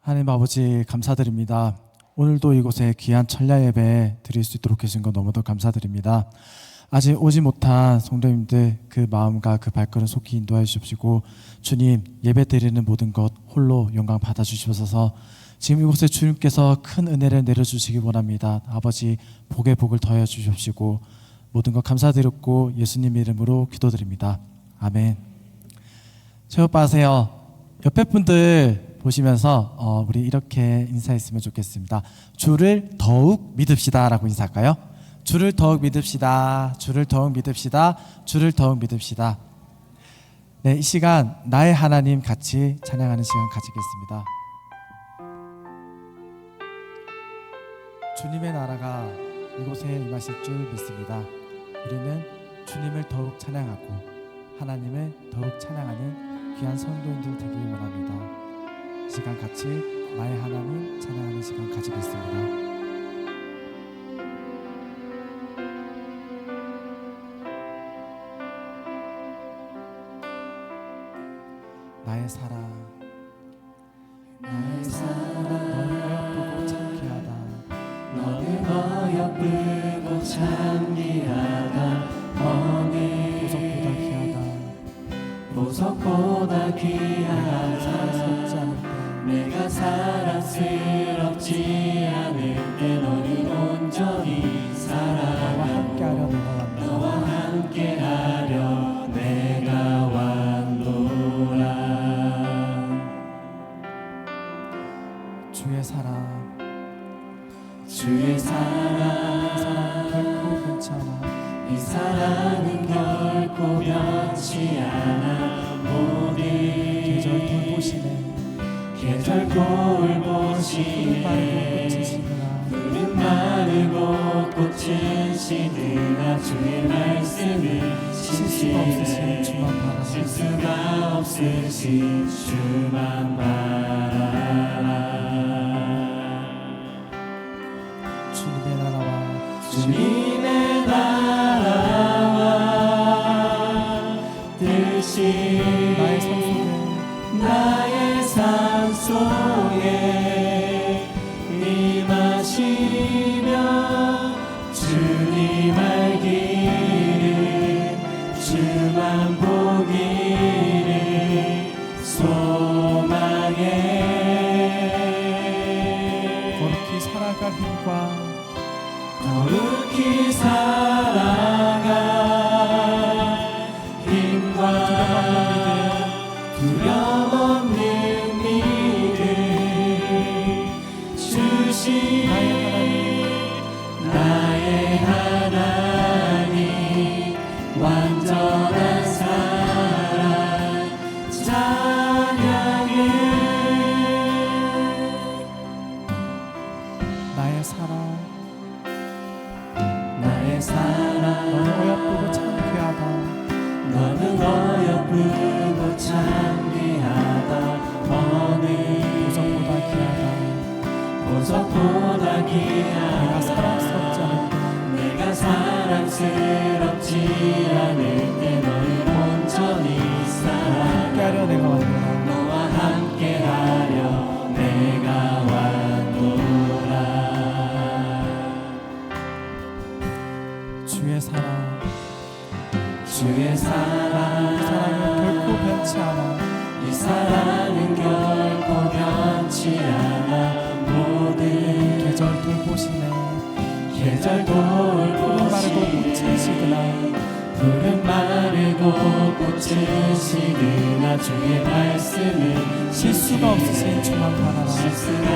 하나님 아버지 감사드립니다. 오늘도 이곳에 귀한 천야 예배 드릴 수 있도록 해주신 것 너무도 감사드립니다. 아직 오지 못한 성도님들 그 마음과 그 발걸음 속히 인도하여 주시고, 주님 예배 드리는 모든 것 홀로 영광 받아주시옵소서. 지금 이곳에 주님께서 큰 은혜를 내려주시기 원합니다. 아버지 복에 복을 더하여 주시옵시고, 모든 것 감사드렸고 예수님 이름으로 기도드립니다. 아멘. 제 오빠 하세요. 옆에 분들 보시면서 우리 이렇게 인사했으면 좋겠습니다. 주를 더욱 믿읍시다 라고 인사할까요? 주를 더욱 믿읍시다. 주를 더욱 믿읍시다. 주를 더욱 믿읍시다. 네, 이 시간 나의 하나님 같이 찬양하는 시간 가지겠습니다. 주님의 나라가 이곳에 임하실 줄 믿습니다. 우리는 주님을 더욱 찬양하고 하나님을 더욱 찬양하는 귀한 성도인들 되길 원합니다. 이 시간 같이 나의 하나님 찬양하는 시간 가지겠습니다. 나의 사랑, 나의 사랑, 너는 어여쁘고 찬미하다. 어느 보석보다 귀하다. 사랑스럽지 않을 때, 내가 사랑스럽지 않을 때 너는 온전히 사랑하고 너와 함께하려 내가 왔노라. 주의 사랑, 주의 사랑 결코 변치 않아. 이 사랑은 결코 변치 않아. 모든 계절 돌보시네. 계절 돌보시네. 푸른 마르고 꽃은 시드나 주의 말씀을 실수가 없으신 주만 바라라. 실수가 없으신 주만 바라라. 주님의 나라와 주님의 나라와 뜻이 나의 삶 속에 임하시며 주님 알기를 주만 보기를 소망해. 거룩히 살아갈 힘과 거룩히 살아가 힘과 두려움 없는 믿음 주신 나의 하나님 완전한 사랑 찬양해. 나의 사랑, 나의 사랑 너는 어여쁘고 참 귀하다. 너는 어여쁘고 참 귀하다. 어느 보석보다 귀하다. 보석보다 내가 귀하다. 사랑스럽지 않을 때, 내가 사랑스럽지 않을 때 너를 온전히 함께하려 사랑하고 내가 왔노라. 너와 함께하려 내가 왔노라. 주의 사랑, 주의 이 사랑은 사랑 결코 변치 않아. 이 사랑은 결코 변치 않아. 모든 계절 돌보시네. 계절 푸른 마르고 꽃은 시드나 돌보시네. 푸른 마르고 꽃은 시드나 주의 말씀은 실수가 없으신 주만 바라라. 실수가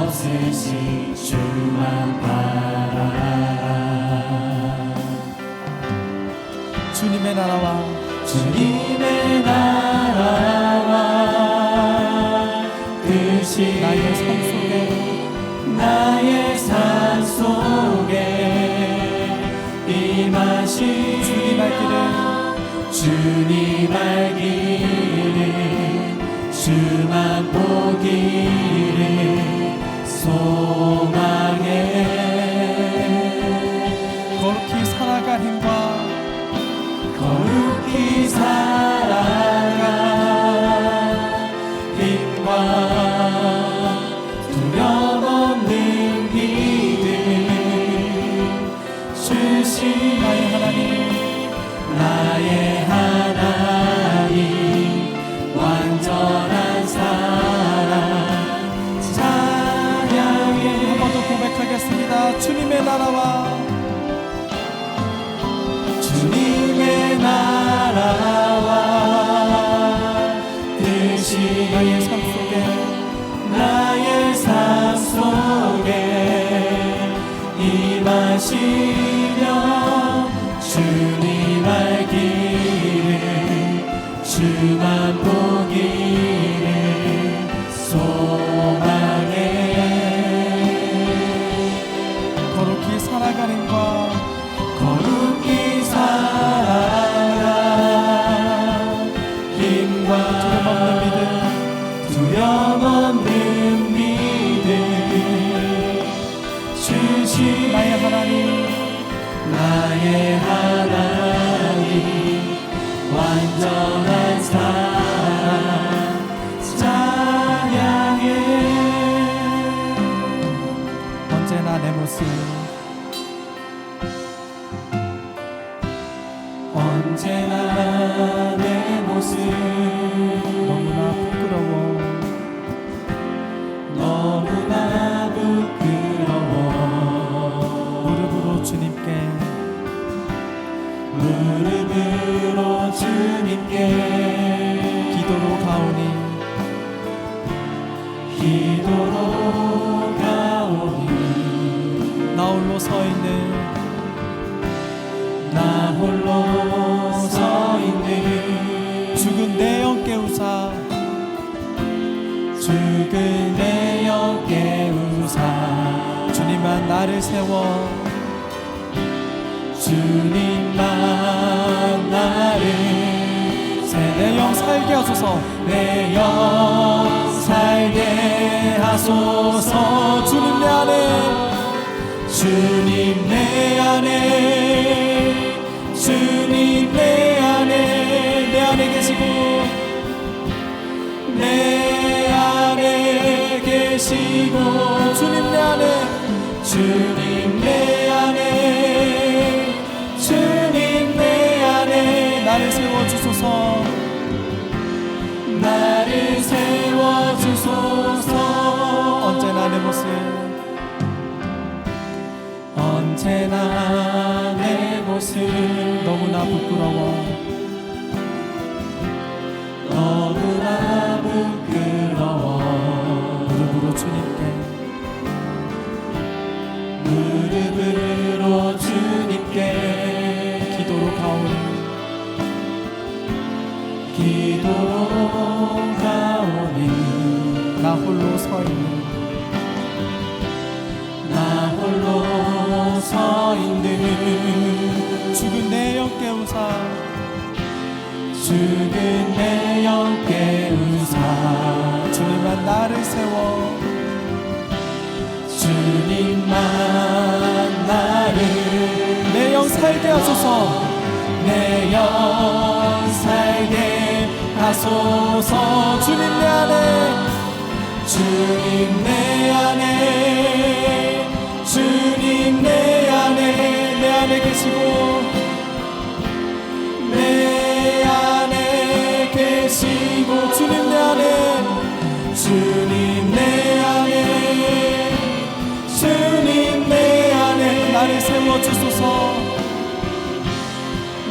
없으신 주만 바라라. 주님의 나라와 주님의 나라와 뜻이 나의 삶 속에 나의 삶 속에 임하시 주님 알기를 주님 알기를 주만 보기를 소망해. 거룩히 살아갈 힘과 거룩히 살아가 힘과 모습 언제나 내 모습 너무나 부끄러워 너무나 부끄러워 무릎으로 주님께 무릎으로 주님께 기도로 가오니 기도로 가오니 나 홀로 서 있는 나 홀로 서 있는 죽은 내 영 깨우사 죽은 내 영 깨우사 주님만 나를 세워 주님만 나를 내 영 살게 하소서 내 영 살게 하소서 주님 내 안에 주님 내 안에 주님 내 안에 계시고 내 안에 계시고 주님 내 안에 주님 내 안에 주님 내 안에 나를 세워주소서 나를 세워주소서 언제나 내 모습 언제나 내 모습 너무나 부끄러워 너무나 부끄러워 무릎으로 주님께 무릎으로 주님께 기도로 가오니 기도로 가오니 나 홀로 서 있는 나 홀로 서 있는 죽은 내 영 깨우사 죽은 내 영 깨우사 주님만 나를 세워 주님만 나를 내 영 살게 하소서 내 영 살게 하소서 주님 내 안에 주님 내 안에 주님 내 안에 계시고 내 안에 계시고 주님 내 안에 주님 내 안에 주님 내 안에 나를 세워주소서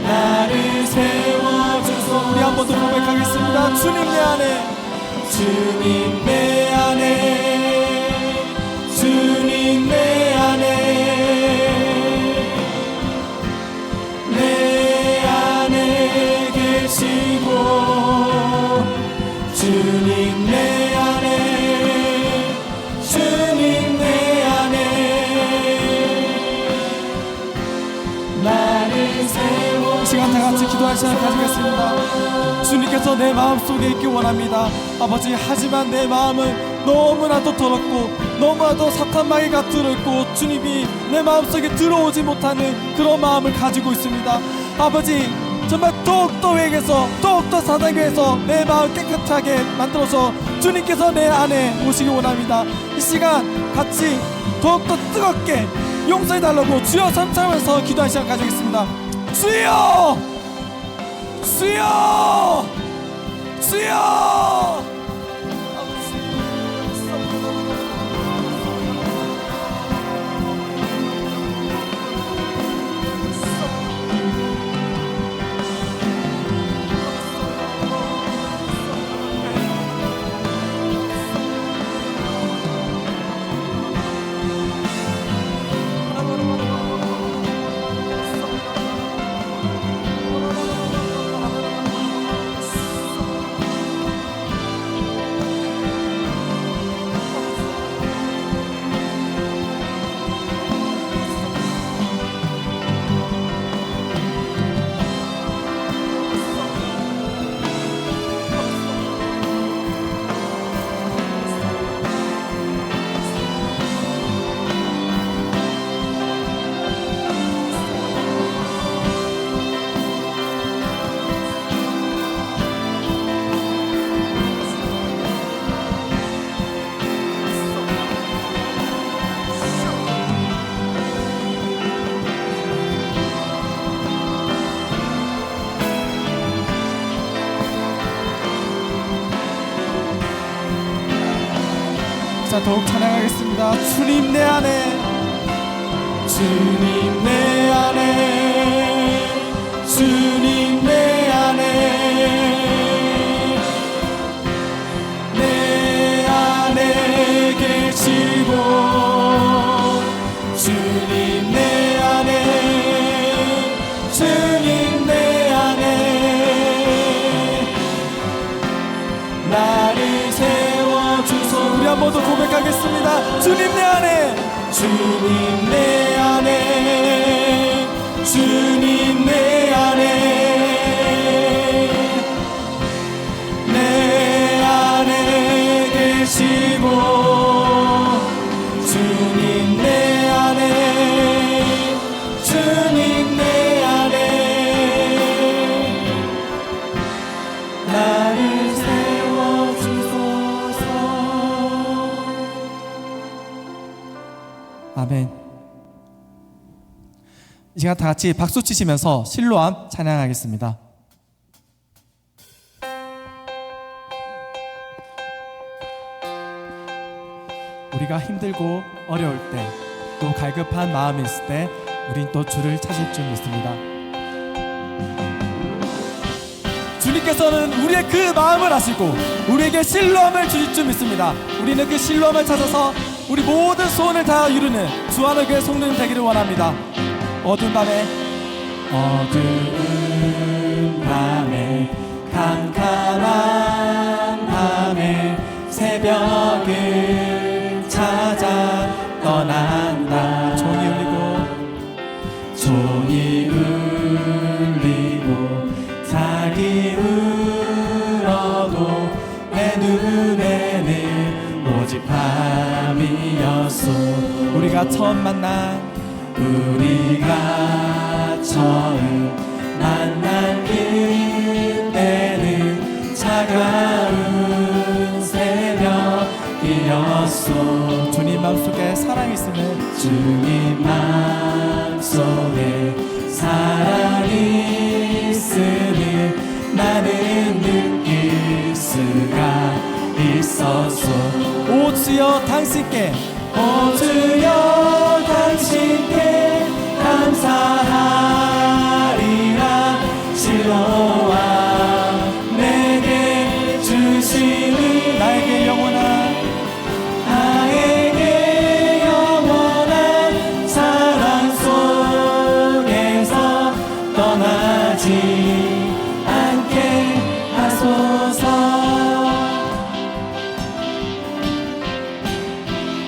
나를 세워주소서 우리 한 번 더 고백하겠습니다. 주님 내 안에 주님 내 안에 주님 내 안에 내 안에 계시고 주님 내 안에 주님 내 안에 나를 세워 이 시간 다 같이 기도할 시간 가지겠습니다. 주님께서 내 마음속에 있기 원합니다. 아버지, 하지만 내 마음은 너무나도 더럽고 너무나도 사탄 마귀가 들었고 주님이 내 마음속에 들어오지 못하는 그런 마음을 가지고 있습니다. 아버지, 정말 더욱더 회개해서 더욱더 사랑해서 내 마음 깨끗하게 만들어서 주님께서 내 안에 오시기 원합니다. 이 시간 같이 더욱더 뜨겁게 용서해달라고 주여 삼창하면서 기도할 시간 가지겠습니다. 주여! 주여! 주여! 자, 더욱 찬양하겠습니다. 주님 내 안에, 주님 내 안에, 주님 내 안에, 내 안에 계시고, 주님 내 안에, 주님 내 안에, 나를 세워주소. 우리 한 번 더 고백하겠습니다. 주님 내 안에, 주님 내 안에, 주님 내 안에, 내 안에 계시고, 주님 내 안에, 주님 내 안에, 나를 세워주소서. 아멘. 이 시간 다 같이 박수 치시면서 실로암 찬양하겠습니다. 우리가 힘들고 어려울 때, 또 갈급한 마음이 있을 때 우린 또 주를 찾을 줄 믿습니다. 주님께서는 우리의 그 마음을 아시고 우리에게 실로암을 주실 줄 믿습니다. 우리는 그 실로암을 찾아서 우리 모든 소원을 다 이루는 주 안의 교회 성도님 되기를 원합니다. 어두운 밤에, 어두운 밤에, 캄캄한 밤에, 새벽을 찾아 떠난다. 종이 울리고, 종이 울리고, 닭이 울어도 내 눈에는 오직 밤이었소. 우리가 처음 만난, 우리가 처음 만난 그때는 차가운 새벽이었소. 주님 마음속에 사랑이 있음을, 주님 마음속에 사랑이 있음을 나는 느낄 수가 있었소. 오 주여 당신께, 오 주여 당신께 감사하리라. 실로암 내게 주시는 나에게 영원한, 나에게 영원한 사랑 속에서 떠나지 않게 하소서.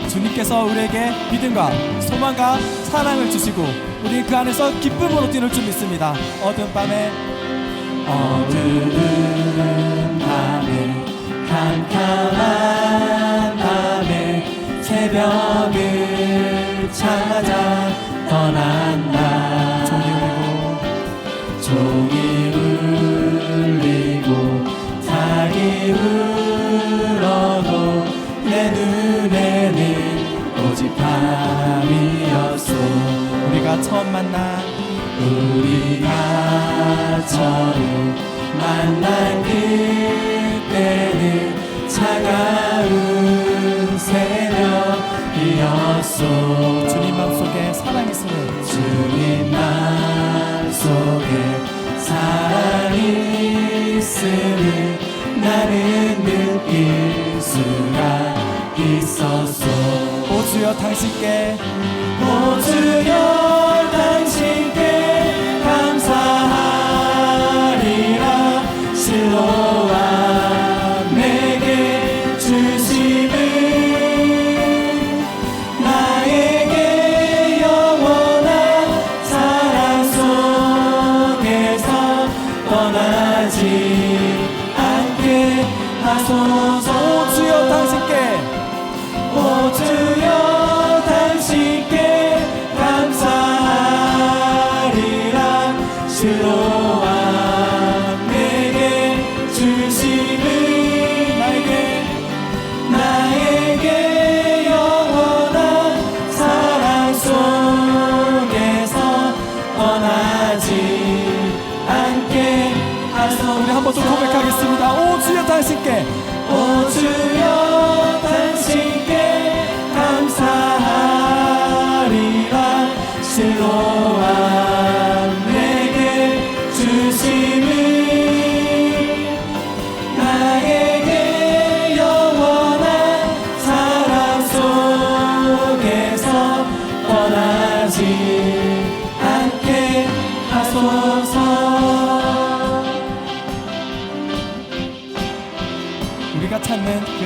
주님께서 우리에게 믿음과 소망과 사랑을 주시고 우리 그 안에서 기쁨으로 뛰놀 줄 믿습니다. 어두운 밤에, 어두운 밤에, 캄캄한 밤에, 새벽을 찾아 떠난다. 종이 울리고, 종이 울리고, 닭이 울어도 내 눈에는 오직 밤이었소. 우리가 처음 만난, 우리가 처음 만난 그때는 차가운 새벽이었소. 주님 마음속에 사랑이 있음을, 주님 마음속에 사랑이 있음을 나는 느낄 수가 있었소. 오 주여 당신께, 오 주여 당신께 감사하리라. 실로암 내게 주심을 나에게 영원한 사랑 속에서 떠나지 않게 하소서. 오 주여 당신께, 오 주여 당신께 감사하리라. 실로암 내게 주심을 나에게 영원한 사랑 속에서 떠나지 않게 하소서. 우리 한 번 더 고백하겠습니다. 오 주여 당신께, 오 주여 당신께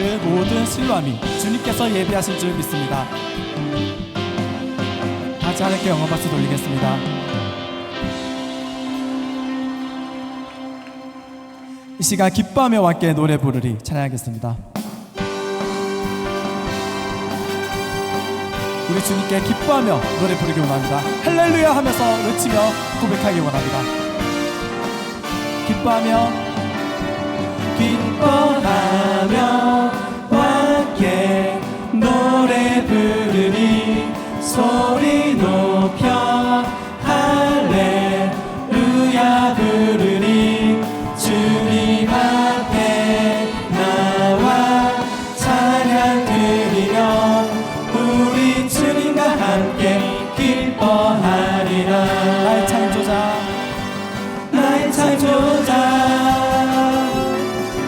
그 모든 신뢰함이 주님께서 예비하신 줄 믿습니다. 같이 하나님께 영광 박수 돌리겠습니다. 이 시간 기뻐하며 함께 노래 부르리 찬양하겠습니다. 우리 주님께 기뻐하며 노래 부르기 원합니다. 할렐루야 하면서 외치며 고백하기 원합니다. 기뻐하며 함께 노래 부르니 소리 높여 할렐루야 부르니 주님 앞에 나와 찬양 드리며 우리 주님과 함께 기뻐하리라. 나의 창조자 나의 창조자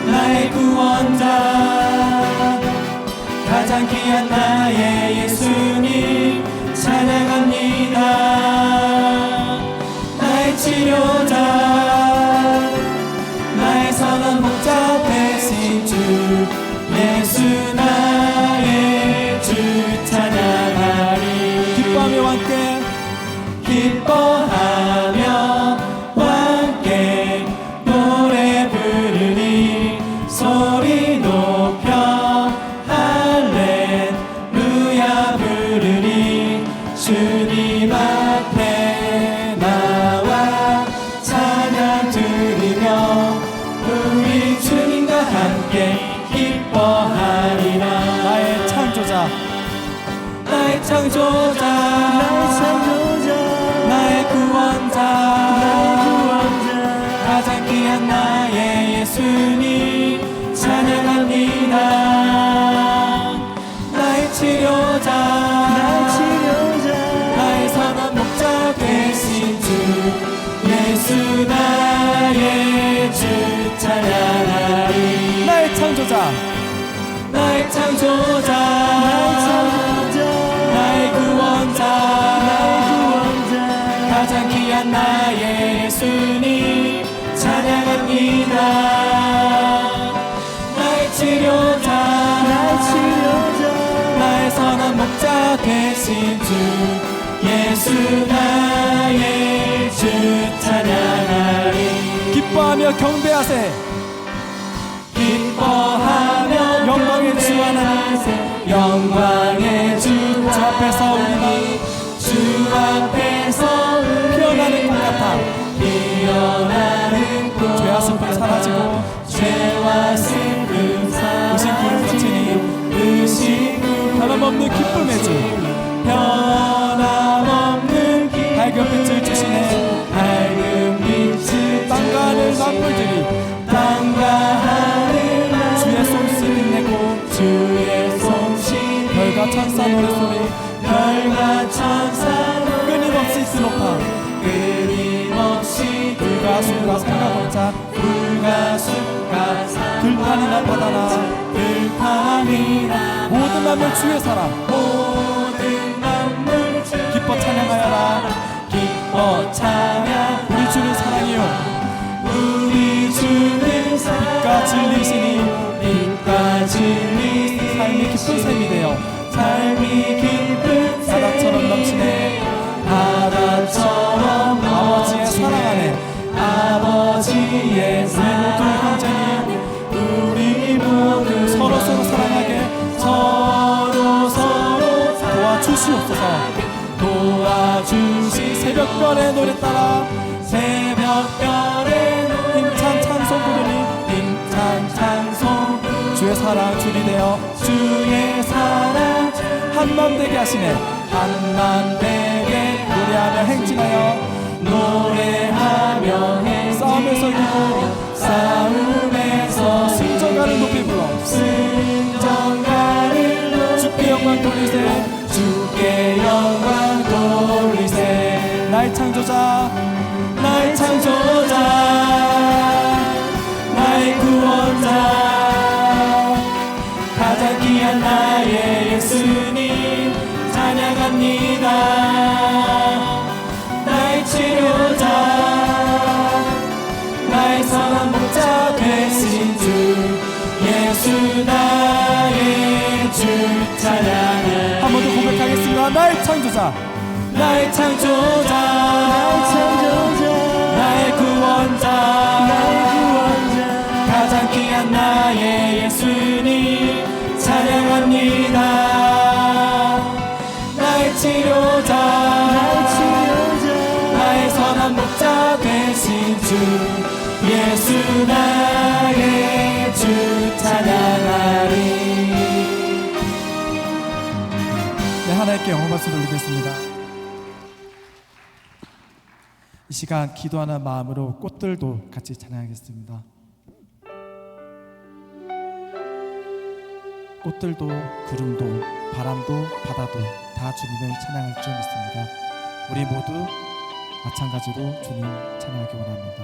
나의 구원자 가장 귀한 나의 예수님 찬양합니다. 나의 치료자 나의 선한 목자 되신 주 예수 나의 주 찬양하리. 기뻐하며 함께 기뻐하며 함께 노래 부르니 소리 높여 할렐루야 부르니 주님 앞에 나와 찬양 드리며 우리 주님과 함께 기뻐하리라. 나의 창조자 나의 창조자 나의 구원자 가장 귀한 나의 예수님 찬양합니다. 나의 치료자 나의 선한 목자 되신 주 예수 나의 주 찬양하리. 나의 창조자 나의 창조자 나의 구원자 가장 귀한 나의 예수님 찬양합니다. 나의 치료자 나의 선한 목자 되신 주 예수 나의 주 찬양하리. 기뻐하며 경배하세 기뻐하며 영광의 주 하나님 영광의 주 앞에서 우리가 주 앞에서 피어나는 꽃 같아 피어나는 꽃 죄와 슬픔 사라지고 죄와 슬픔 의심 구름 거치니 의심 변함없는 기쁨의 주 변함없는 밝은 빛을 주시네 밝은 빛을 땅과 하늘 만물들이 땅과 하늘 주의 손짓 빛내고 주의 손짓 별과 천사 노랫소리 별과 천사 끊임없이 드높아 끊임없이 불과 숲과 산과 골짜 불과 숲과 산 들판이나 바다나 들판이나 모든 만물 주의 사랑 모든 만물 주 기뻐 찬양하여라 기뻐 찬양 우리 주는 사랑이요 우리 주는 빛과 진리시니 빛과 진리 삶이 깊은 샘이 되어 삶이 깊은 바다처럼 넘치네 바다처럼 아버지의 사랑 안에 아버지의 모두 형제니 우리 모두 서로 사랑하게 서로 도와주시옵소서 도와주시 새벽별의 노래 따라 새벽별의 힘찬 찬송 부르니 힘찬 찬송 주의 사랑 줄이 되어 주의 사랑 한맘 되게 하시네 한만 되게 노래하며 행진하여 노래하며 싸움에서 이기고 싸움에서 승전가를 높이 불러 승전가를 주께 영광 돌리세 주께 영광 돌리세 나의 창조자 나의 창조자 나의 구원자 가장 귀한 나의 예수님 찬양합니다. 나의 치료자 나의 선한 목자 되신 주 예수 나 찬양해. 한 번 더 고백하겠습니다. 나의 창조자, 나의 창조자, 나의 구원자, 가장 귀한 나의 예수님 찬양합니다. 나의 치료자, 나의 선한 목자 되신 주 예수 나의 주 찬양하리. 네, 하나님께 영광 박수 돌리겠습니다. 이 시간 기도하는 마음으로 꽃들도 같이 찬양하겠습니다. 꽃들도 구름도 바람도 바다도 다 주님을 찬양할 줄 믿습니다. 우리 모두 마찬가지로 주님 찬양하기 원합니다.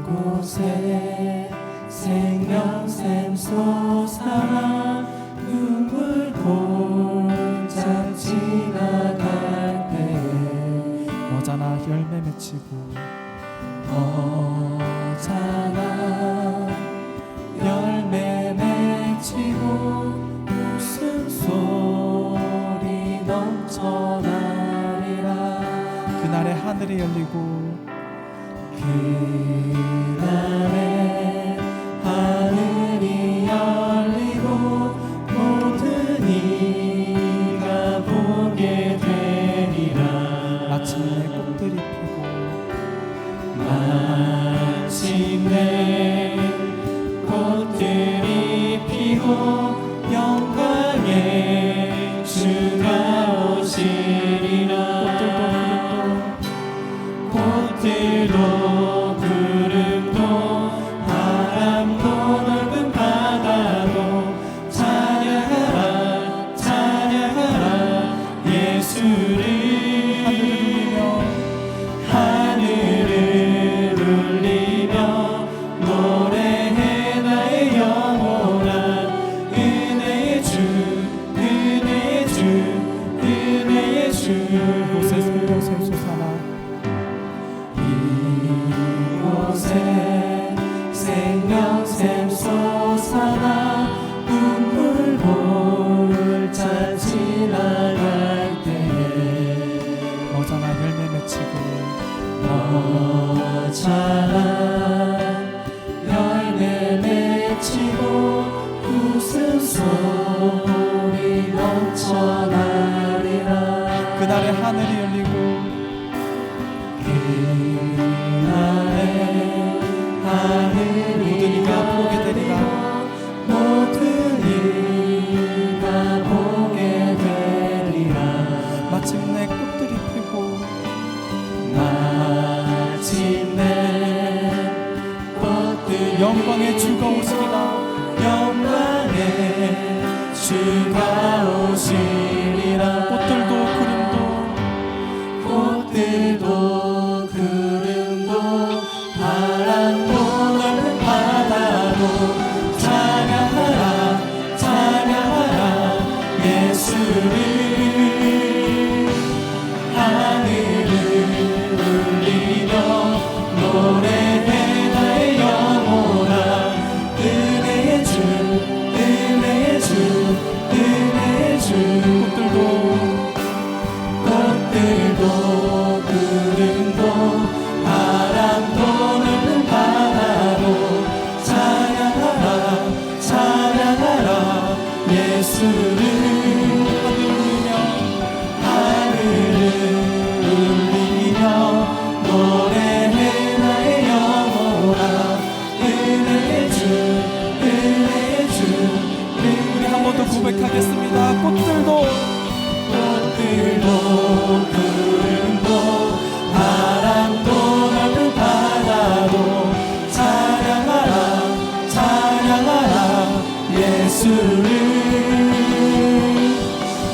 이곳에 생명샘 솟아 눈물 골짝 지나갈 때에 어자나 열매 맺히고 어자나 열매 맺히고 웃음소리 넘쳐나리라. 그날에 하늘이 열리고 그날에 하늘이 열리고 모든 이가 보게 되리라. 마침내 꽃들이 피고 마침내 꽃들이 피고 영광의 주가 오시리라. 꽃들도 구름도 바람도 넓은 바다도 찬양하라 찬양하라 예수를. 하늘을 울리며 노래해 나의 영혼아. 은혜의 주 은혜의 주 은혜의 주. 이곳에 생명샘 솟아나 이곳에 생명샘 솟아나 눈물 골짝 지나갈 때에 어자나 열매 맺히고 어자나 열매 맺히고 웃음소리 넘쳐나리라. 그날에 하늘이 열리고 그날에 하늘이 모든 이가 보게 되리라. 모든 이가 보게 되리라. 마침내 꽃들이 피고 마침내 꽃들 영광의 주가 오시리라. 영광의 주가 오시리라. 꽃들도 구름도 꽃들도 구름도 바람도 넓은 바다도 찬양하라 찬양하라 예수를. 하늘을 울리며 노래해 나의 영혼아. 은혜의 주 은혜의 주 은혜의 주. 꽃들도 구름도 바람도 넓은 바다도 찬양하라 찬양하라 예수를. 하늘을 울리며 노래해 나의 영혼아. 은혜의 주 은혜의 주. 우리 한 번 더 고백하겠습니다. 꽃들도 구름도 바람도 넓은 바다도 찬양하라 찬양하라 예수를.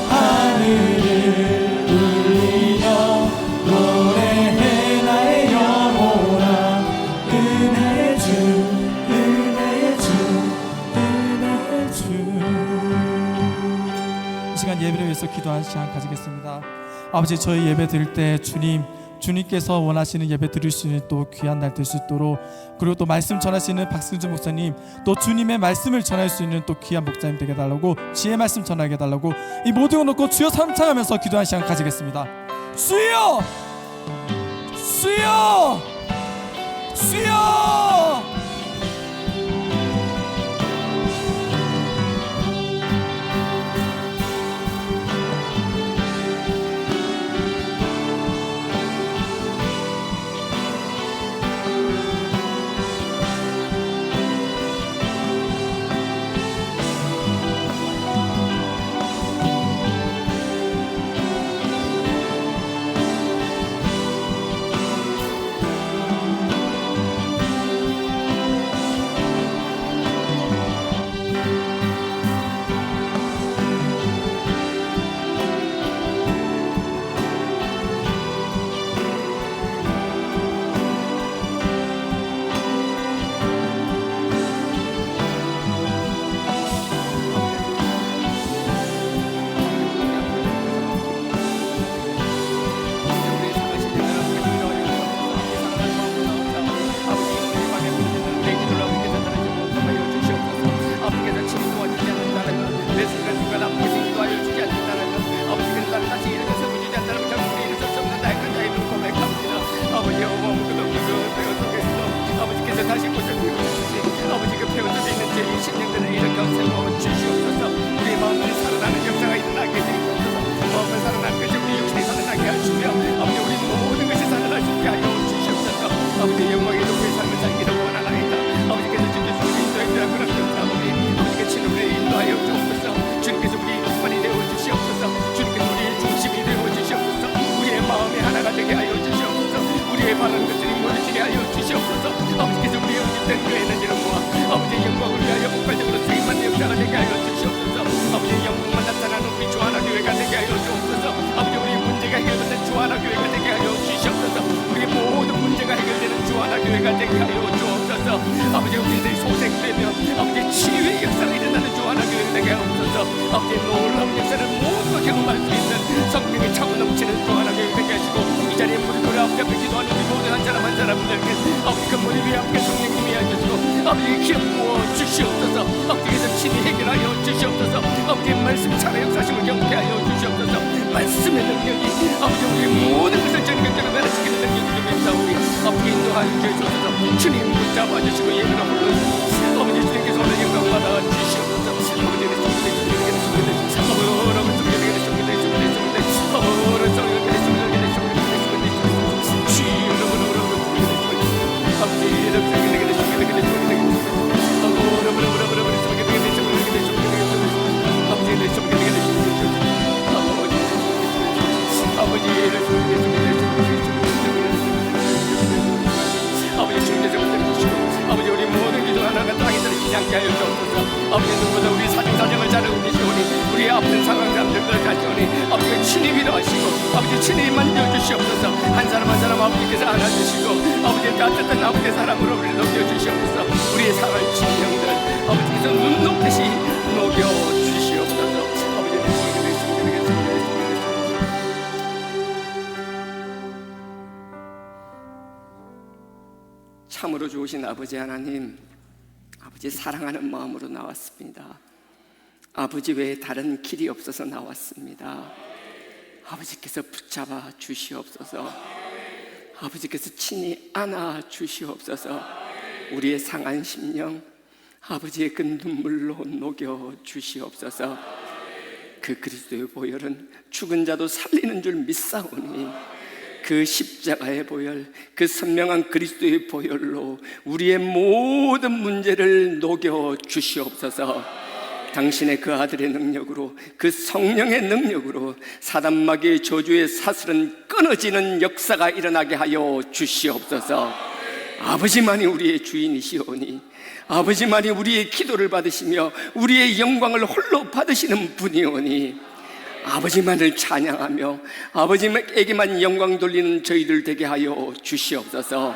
하늘을 울리며 노래해 나의 영혼아. 은혜의 주 은혜의 주 은혜의 주. 이 시간 예배를 위해서 기도하는 시간 가지겠습니다. 아버지, 저희 예배 드릴 때 주님 주님께서 원하시는 예배 드릴 수 있는 또 귀한 날 될 수 있도록, 그리고 또 말씀 전하시는 박승준 목사님, 또 주님의 말씀을 전할 수 있는 또 귀한 목사님 되게 달라고, 지혜 말씀 전하게 달라고, 이 모든 걸 놓고 주여 삼창하면서 기도하는 시간 가지겠습니다. 주여, 주여, 주여. 참으로 좋으신 아버지 하나님, 아버지 사랑하는 마음으로 나왔습니다. 아버지 외에 다른 길이 없어서 나왔습니다. 아버지께서 붙잡아 주시옵소서. 아버지께서 친히 안아 주시옵소서. 우리의 상한 심령 아버지의 그 눈물로 녹여 주시옵소서. 그 그리스도의 보혈은 죽은 자도 살리는 줄 믿사오니 그 십자가의 보혈, 그 선명한 그리스도의 보혈로 우리의 모든 문제를 녹여 주시옵소서. 당신의 그 아들의 능력으로, 그 성령의 능력으로 사단 마귀의 저주의 사슬은 끊어지는 역사가 일어나게 하여 주시옵소서. 아버지만이 우리의 주인이시오니, 아버지만이 우리의 기도를 받으시며 우리의 영광을 홀로 받으시는 분이오니, 아버지만을 찬양하며 아버지에게만 영광 돌리는 저희들 되게 하여 주시옵소서.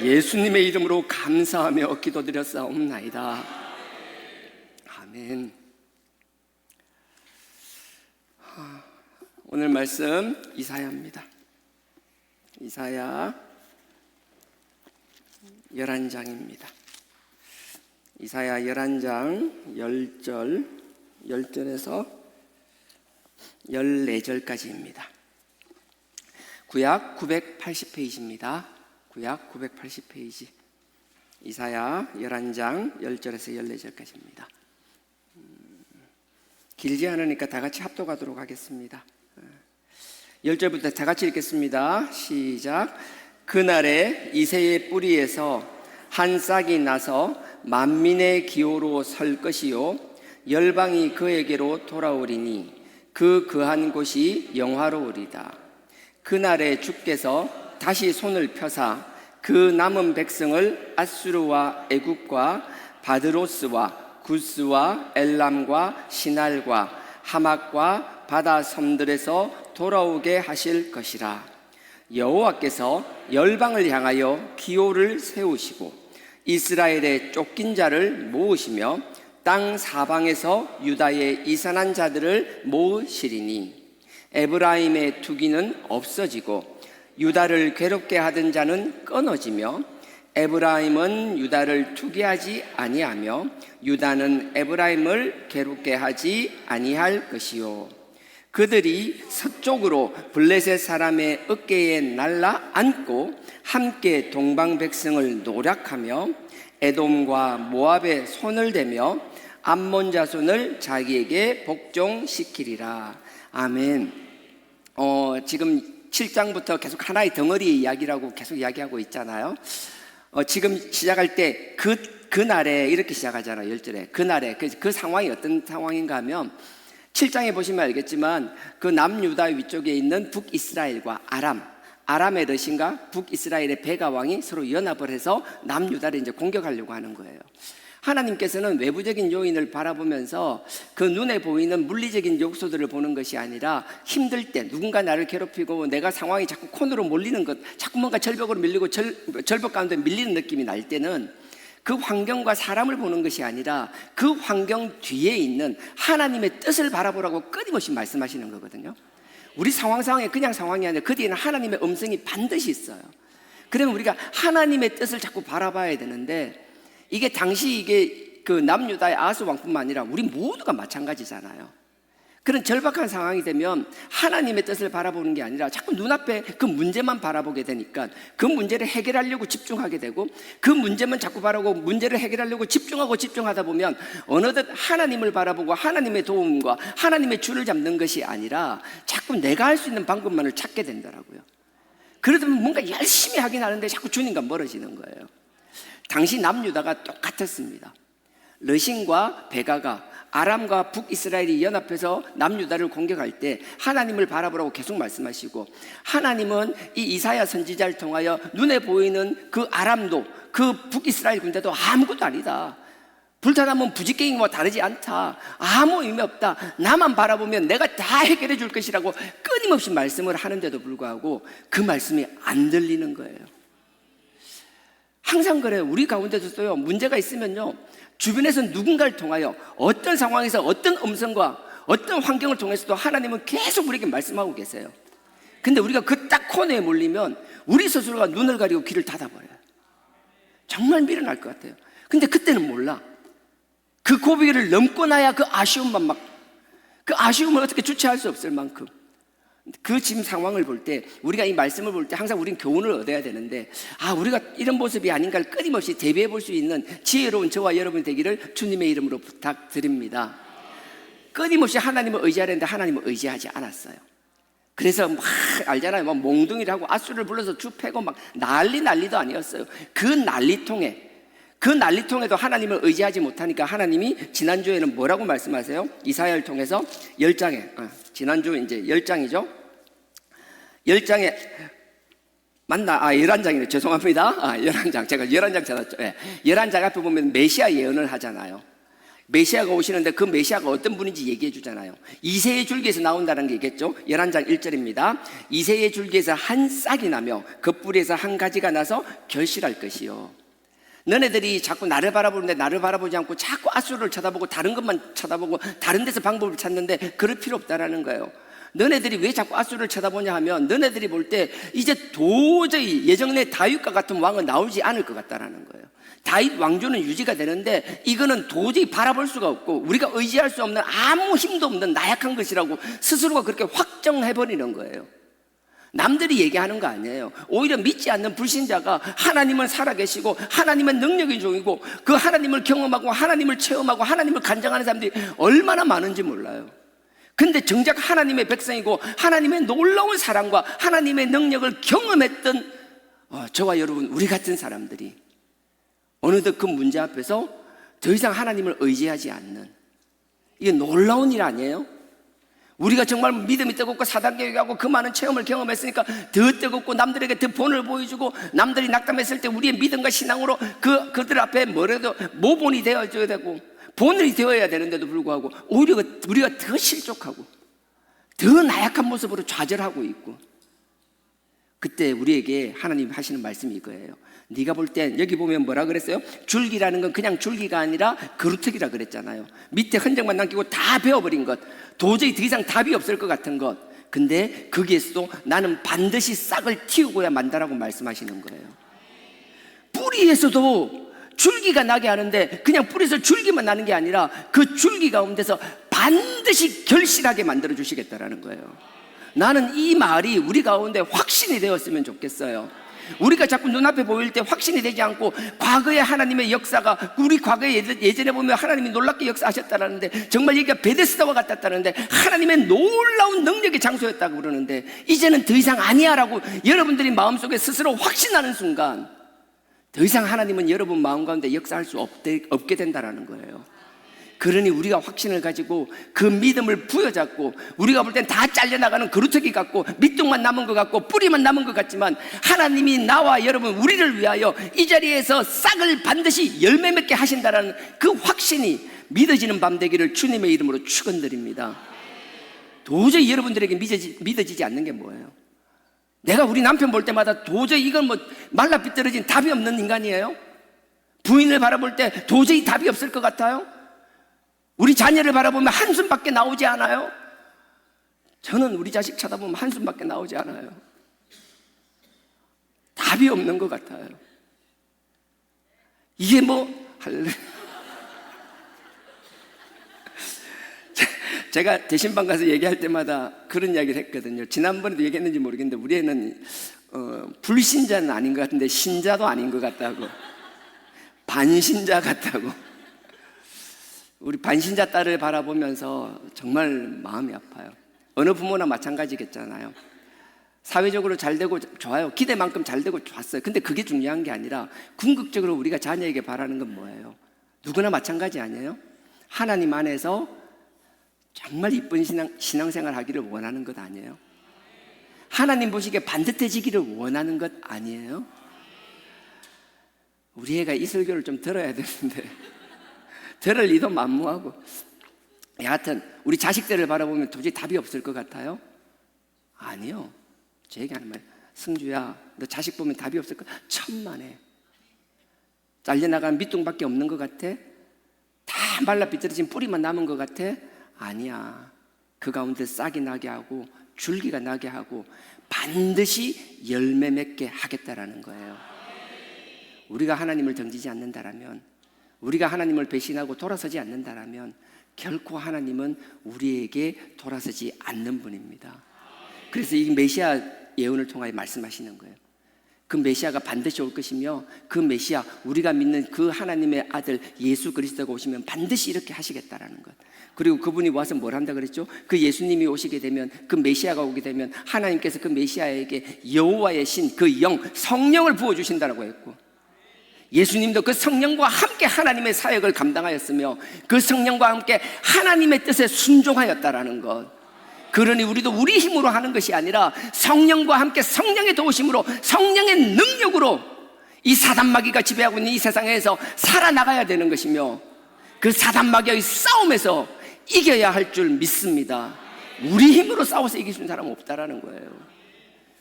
예수님의 이름으로 감사하며 기도드렸사옵나이다. 아멘. 오늘 말씀 이사야입니다. 이사야 11장입니다. 이사야 11장 10절에서 14절까지입니다. 구약 980페이지입니다. 구약 980페이지. 이사야 11장 10절에서 14절까지입니다. 길지 않으니까 다 같이 합독하도록 하겠습니다. 10절부터 다 같이 읽겠습니다. 시작. 그날에 이새의 뿌리에서 한 싹이 나서 만민의 기호로 설 것이요 열방이 그에게로 돌아오리니 그 거한 곳이 영화로우리다. 그날에 주께서 다시 손을 펴사 그 남은 백성을 아수르와 애굽과 바드로스와 구스와 엘람과 시날과 하맛과 바다 섬들에서 돌아오게 하실 것이라. 여호와께서 열방을 향하여 기호를 세우시고 이스라엘의 쫓긴 자를 모으시며 땅 사방에서 유다의 이산한 자들을 모으시리니 에브라임의 투기는 없어지고 유다를 괴롭게 하던 자는 끊어지며 에브라임은 유다를 투기하지 아니하며 유다는 에브라임을 괴롭게 하지 아니할 것이요 그들이 서쪽으로 블레셋 사람의 어깨에 날라 앉고 함께 동방 백성을 노략하며 에돔과 모압에 손을 대며 암몬 자손을 자기에게 복종시키리라. 아멘. 지금 7장부터 계속 하나의 덩어리 이야기라고 계속 이야기하고 있잖아요. 지금 시작할 때 그날에 이렇게 시작하잖아요. 10절에 그날에 그 상황이 어떤 상황인가 하면 7장에 보시면 알겠지만 그 남유다 위쪽에 있는 북이스라엘과 아람의 러신과 북이스라엘의 베가 왕이 서로 연합을 해서 남유다를 이제 공격하려고 하는 거예요. 하나님께서는 외부적인 요인을 바라보면서 그 눈에 보이는 물리적인 요소들을 보는 것이 아니라 힘들 때 누군가 나를 괴롭히고 내가 상황이 자꾸 코너로 몰리는 것, 자꾸 뭔가 절벽으로 밀리고 절벽 가운데 밀리는 느낌이 날 때는 그 환경과 사람을 보는 것이 아니라 그 환경 뒤에 있는 하나님의 뜻을 바라보라고 끊임없이 말씀하시는 거거든요. 우리 상황에 그냥 상황이 아니라 그 뒤에는 하나님의 음성이 반드시 있어요. 그러면 우리가 하나님의 뜻을 자꾸 바라봐야 되는데 이게 그 남유다의 아하스 왕뿐만 아니라 우리 모두가 마찬가지잖아요. 그런 절박한 상황이 되면 하나님의 뜻을 바라보는 게 아니라 자꾸 눈앞에 그 문제만 바라보게 되니까 그 문제를 해결하려고 집중하게 되고 그 문제만 자꾸 바라보고 문제를 해결하려고 집중하다 보면 어느덧 하나님을 바라보고 하나님의 도움과 하나님의 줄을 잡는 것이 아니라 자꾸 내가 할 수 있는 방법만을 찾게 된다라고요. 그러다 보면 뭔가 열심히 하긴 하는데 자꾸 주님과 멀어지는 거예요. 당시 남유다가 똑같았습니다. 러신과 베가가 아람과 북이스라엘이 연합해서 남유다를 공격할 때 하나님을 바라보라고 계속 말씀하시고 하나님은 이 이사야 선지자를 통하여 눈에 보이는 그 아람도 그 북이스라엘 군대도 아무것도 아니다. 불타나면 부지깽이와 다르지 않다. 아무 의미 없다. 나만 바라보면 내가 다 해결해 줄 것이라고 끊임없이 말씀을 하는데도 불구하고 그 말씀이 안 들리는 거예요. 항상 그래요. 우리 가운데서도요, 문제가 있으면요, 주변에서 누군가를 통하여 어떤 상황에서 어떤 음성과 어떤 환경을 통해서도 하나님은 계속 우리에게 말씀하고 계세요. 근데 우리가 그 딱 코너에 몰리면 우리 스스로가 눈을 가리고 귀를 닫아버려요. 정말 미련할 것 같아요. 근데 그때는 몰라. 그 고비를 넘고 나야 그 아쉬움을 어떻게 주체할 수 없을 만큼 그 지금 상황을 볼 때 우리가 이 말씀을 볼 때 항상 우리는 교훈을 얻어야 되는데 우리가 이런 모습이 아닌가를 끊임없이 대비해 볼 수 있는 지혜로운 저와 여러분이 되기를 주님의 이름으로 부탁드립니다. 끊임없이 하나님을 의지하려는데 하나님을 의지하지 않았어요. 그래서 막 알잖아요. 막 몽둥이를 하고 아수를 불러서 주 패고 막 난리도 아니었어요. 그 난리통에도 하나님을 의지하지 못하니까 하나님이 지난주에는 뭐라고 말씀하세요? 이사야를 통해서 10장에 지난주 이제 10장이죠. 10장에 맞나? 11장이네. 죄송합니다. 11장. 제가 11장 찾았죠. 11장 앞에 보면 메시아 예언을 하잖아요. 메시아가 오시는데 그 메시아가 어떤 분인지 얘기해 주잖아요. 이새의 줄기에서 나온다는 게 있겠죠. 11장 1절입니다. 이새의 줄기에서 한 싹이 나며 그 뿌리에서 한 가지가 나서 결실할 것이요. 너네들이 자꾸 나를 바라보는데 나를 바라보지 않고 자꾸 아수를 쳐다보고 다른 것만 쳐다보고 다른 데서 방법을 찾는데 그럴 필요 없다라는 거예요. 너네들이 왜 자꾸 아수를 쳐다보냐 하면 너네들이 볼 때 이제 도저히 예전에 다윗과 같은 왕은 나오지 않을 것 같다라는 거예요. 다윗 왕조는 유지가 되는데 이거는 도저히 바라볼 수가 없고 우리가 의지할 수 없는 아무 힘도 없는 나약한 것이라고 스스로가 그렇게 확정해버리는 거예요. 남들이 얘기하는 거 아니에요. 오히려 믿지 않는 불신자가 하나님은 살아계시고 하나님의 능력의 종이고 그 하나님을 경험하고 하나님을 체험하고 하나님을 간증하는 사람들이 얼마나 많은지 몰라요. 근데 정작 하나님의 백성이고 하나님의 놀라운 사랑과 하나님의 능력을 경험했던 저와 여러분, 우리 같은 사람들이 어느덧 그 문제 앞에서 더 이상 하나님을 의지하지 않는, 이게 놀라운 일 아니에요? 우리가 정말 믿음이 뜨겁고 사단계획하고 그 많은 체험을 경험했으니까 더 뜨겁고 남들에게 더 본을 보여주고 남들이 낙담했을 때 우리의 믿음과 신앙으로 그들 앞에 뭐라도 모본이 되어줘야 되고 본이 되어야 되는데도 불구하고 오히려 우리가 더 실족하고 더 나약한 모습으로 좌절하고 있고, 그때 우리에게 하나님 하시는 말씀이 이거예요. 네가 볼 땐 여기 보면 뭐라 그랬어요? 줄기라는 건 그냥 줄기가 아니라 그루터기라 그랬잖아요. 밑에 흔적만 남기고 다 베어버린 것, 도저히 더 이상 답이 없을 것 같은 것. 근데 거기에서도 나는 반드시 싹을 틔우고야 만다라고 말씀하시는 거예요. 뿌리에서도 줄기가 나게 하는데 그냥 뿌리에서 줄기만 나는 게 아니라 그 줄기 가운데서 반드시 결실하게 만들어 주시겠다라는 거예요. 나는 이 말이 우리 가운데 확신이 되었으면 좋겠어요. 우리가 자꾸 눈앞에 보일 때 확신이 되지 않고 과거의 하나님의 역사가, 우리 과거에 예전에 보면 하나님이 놀랍게 역사하셨다는데 정말 여기가 베데스다와 같았다는데 하나님의 놀라운 능력의 장소였다고 그러는데 이제는 더 이상 아니야 라고 여러분들이 마음속에 스스로 확신하는 순간 더 이상 하나님은 여러분 마음 가운데 역사할 수 없게 된다는 거예요. 그러니 우리가 확신을 가지고 그 믿음을 부여잡고, 우리가 볼 땐 다 잘려나가는 그루터기 같고 밑둥만 남은 것 같고 뿌리만 남은 것 같지만 하나님이 나와 여러분 우리를 위하여 이 자리에서 싹을 반드시 열매 맺게 하신다는 그 확신이 믿어지는 밤 되기를 주님의 이름으로 축원드립니다. 도저히 여러분들에게 믿어지지 않는 게 뭐예요? 내가 우리 남편 볼 때마다 도저히 이건 뭐 말라 삐뚤어진 답이 없는 인간이에요? 부인을 바라볼 때 도저히 답이 없을 것 같아요? 우리 자녀를 바라보면 한숨밖에 나오지 않아요? 저는 우리 자식 쳐다보면 한숨밖에 나오지 않아요. 답이 없는 것 같아요. 이게 뭐 할래? 제가 대신방 가서 얘기할 때마다 그런 이야기를 했거든요. 지난번에도 얘기했는지 모르겠는데 우리 애는 불신자는 아닌 것 같은데 신자도 아닌 것 같다고, 반신자 같다고. 우리 반신자 딸을 바라보면서 정말 마음이 아파요. 어느 부모나 마찬가지겠잖아요. 사회적으로 잘 되고 좋아요. 기대만큼 잘 되고 좋았어요. 근데 그게 중요한 게 아니라 궁극적으로 우리가 자녀에게 바라는 건 뭐예요? 누구나 마찬가지 아니에요? 하나님 안에서 정말 이쁜 신앙생활 하기를 원하는 것 아니에요? 하나님 보시기에 반듯해지기를 원하는 것 아니에요? 우리 애가 이 설교를 좀 들어야 되는데 들을 리도 만무하고. 여하튼 우리 자식들을 바라보면 도저히 답이 없을 것 같아요? 아니요. 제 얘기하는 말, 승주야 너 자식 보면 답이 없을 것 같아? 천만에. 잘려나간 밑둥밖에 없는 것 같아? 다 말라 비틀어진 뿌리만 남은 것 같아? 아니야. 그 가운데 싹이 나게 하고 줄기가 나게 하고 반드시 열매 맺게 하겠다라는 거예요. 우리가 하나님을 던지지 않는다라면, 우리가 하나님을 배신하고 돌아서지 않는다라면 결코 하나님은 우리에게 돌아서지 않는 분입니다. 그래서 이 메시아 예언을 통하여 말씀하시는 거예요. 그 메시아가 반드시 올 것이며 그 메시아, 우리가 믿는 그 하나님의 아들 예수 그리스도가 오시면 반드시 이렇게 하시겠다라는 것. 그리고 그분이 와서 뭘 한다 그랬죠? 그 예수님이 오시게 되면, 그 메시아가 오게 되면 하나님께서 그 메시아에게 여호와의 신, 그 영, 성령을 부어주신다고 했고, 예수님도 그 성령과 함께 하나님의 사역을 감당하였으며 그 성령과 함께 하나님의 뜻에 순종하였다라는 것. 그러니 우리도 우리 힘으로 하는 것이 아니라 성령과 함께 성령의 도우심으로, 성령의 능력으로 이 사단마귀가 지배하고 있는 이 세상에서 살아나가야 되는 것이며, 그 사단마귀의 싸움에서 이겨야 할 줄 믿습니다. 우리 힘으로 싸워서 이길 수 있는 사람은 없다라는 거예요.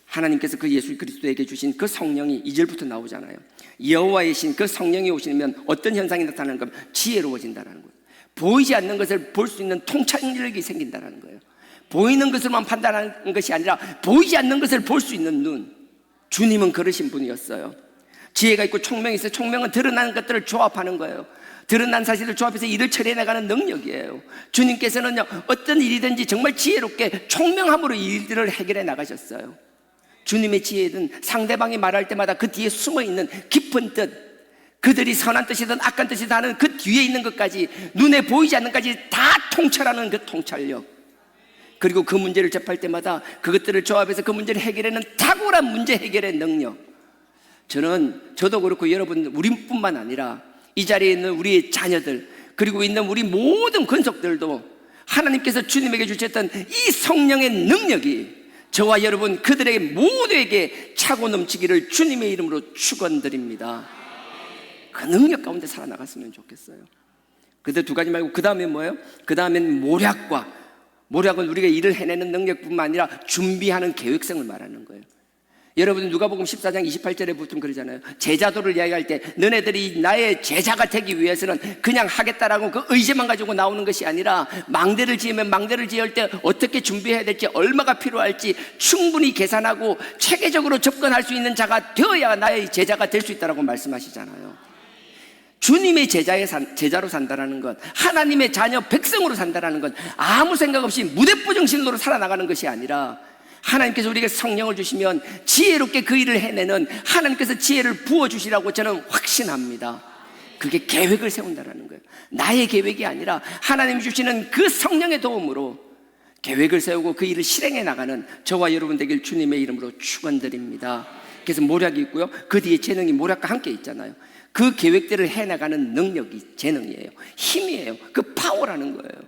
하나님께서 그 예수 그리스도에게 주신 그 성령이 2절부터 나오잖아요. 여호와의 신 그 성령이 오시면 어떤 현상이 나타나는 겁니까? 지혜로워진다는 거예요. 보이지 않는 것을 볼 수 있는 통찰력이 생긴다는 거예요. 보이는 것을만 판단하는 것이 아니라 보이지 않는 것을 볼 수 있는 눈. 주님은 그러신 분이었어요. 지혜가 있고 총명이 있어요. 총명은 드러나는 것들을 조합하는 거예요. 드러난 사실을 조합해서 일을 처리해 나가는 능력이에요. 주님께서는요, 어떤 일이든지 정말 지혜롭게 총명함으로 일들을 해결해 나가셨어요. 주님의 지혜는 상대방이 말할 때마다 그 뒤에 숨어있는 깊은 뜻, 그들이 선한 뜻이든 악한 뜻이든 하는 그 뒤에 있는 것까지, 눈에 보이지 않는 것까지 다 통찰하는 그 통찰력, 그리고 그 문제를 접할 때마다 그것들을 조합해서 그 문제를 해결하는 탁월한 문제 해결의 능력. 저도 그렇고 여러분, 우리뿐만 아니라 이 자리에 있는 우리의 자녀들, 그리고 있는 우리 모든 권속들도 하나님께서 주님에게 주셨던 이 성령의 능력이 저와 여러분 그들에게 모두에게 차고 넘치기를 주님의 이름으로 축원드립니다. 그 능력 가운데 살아나갔으면 좋겠어요. 그런데 두 가지 말고 그 다음에 뭐예요? 그 다음엔 모략은 우리가 일을 해내는 능력뿐만 아니라 준비하는 계획성을 말하는 거예요. 여러분 누가복음 14장 28절에 보통 그러잖아요. 제자도를 이야기할 때 너네들이 나의 제자가 되기 위해서는 그냥 하겠다라고 그 의지만 가지고 나오는 것이 아니라 망대를 지으면 망대를 지을 때 어떻게 준비해야 될지, 얼마가 필요할지 충분히 계산하고 체계적으로 접근할 수 있는 자가 되어야 나의 제자가 될 수 있다고 말씀하시잖아요. 주님의 제자로 산다는 것, 하나님의 자녀 백성으로 산다는 것, 아무 생각 없이 무대포 정신으로 살아나가는 것이 아니라 하나님께서 우리에게 성령을 주시면 지혜롭게 그 일을 해내는, 하나님께서 지혜를 부어주시라고 저는 확신합니다. 그게 계획을 세운다는 거예요. 나의 계획이 아니라 하나님이 주시는 그 성령의 도움으로 계획을 세우고 그 일을 실행해 나가는 저와 여러분 되길 주님의 이름으로 축원드립니다. 그래서 모략이 있고요, 그 뒤에 재능이 모략과 함께 있잖아요. 그 계획들을 해나가는 능력이 재능이에요. 힘이에요. 그 파워라는 거예요.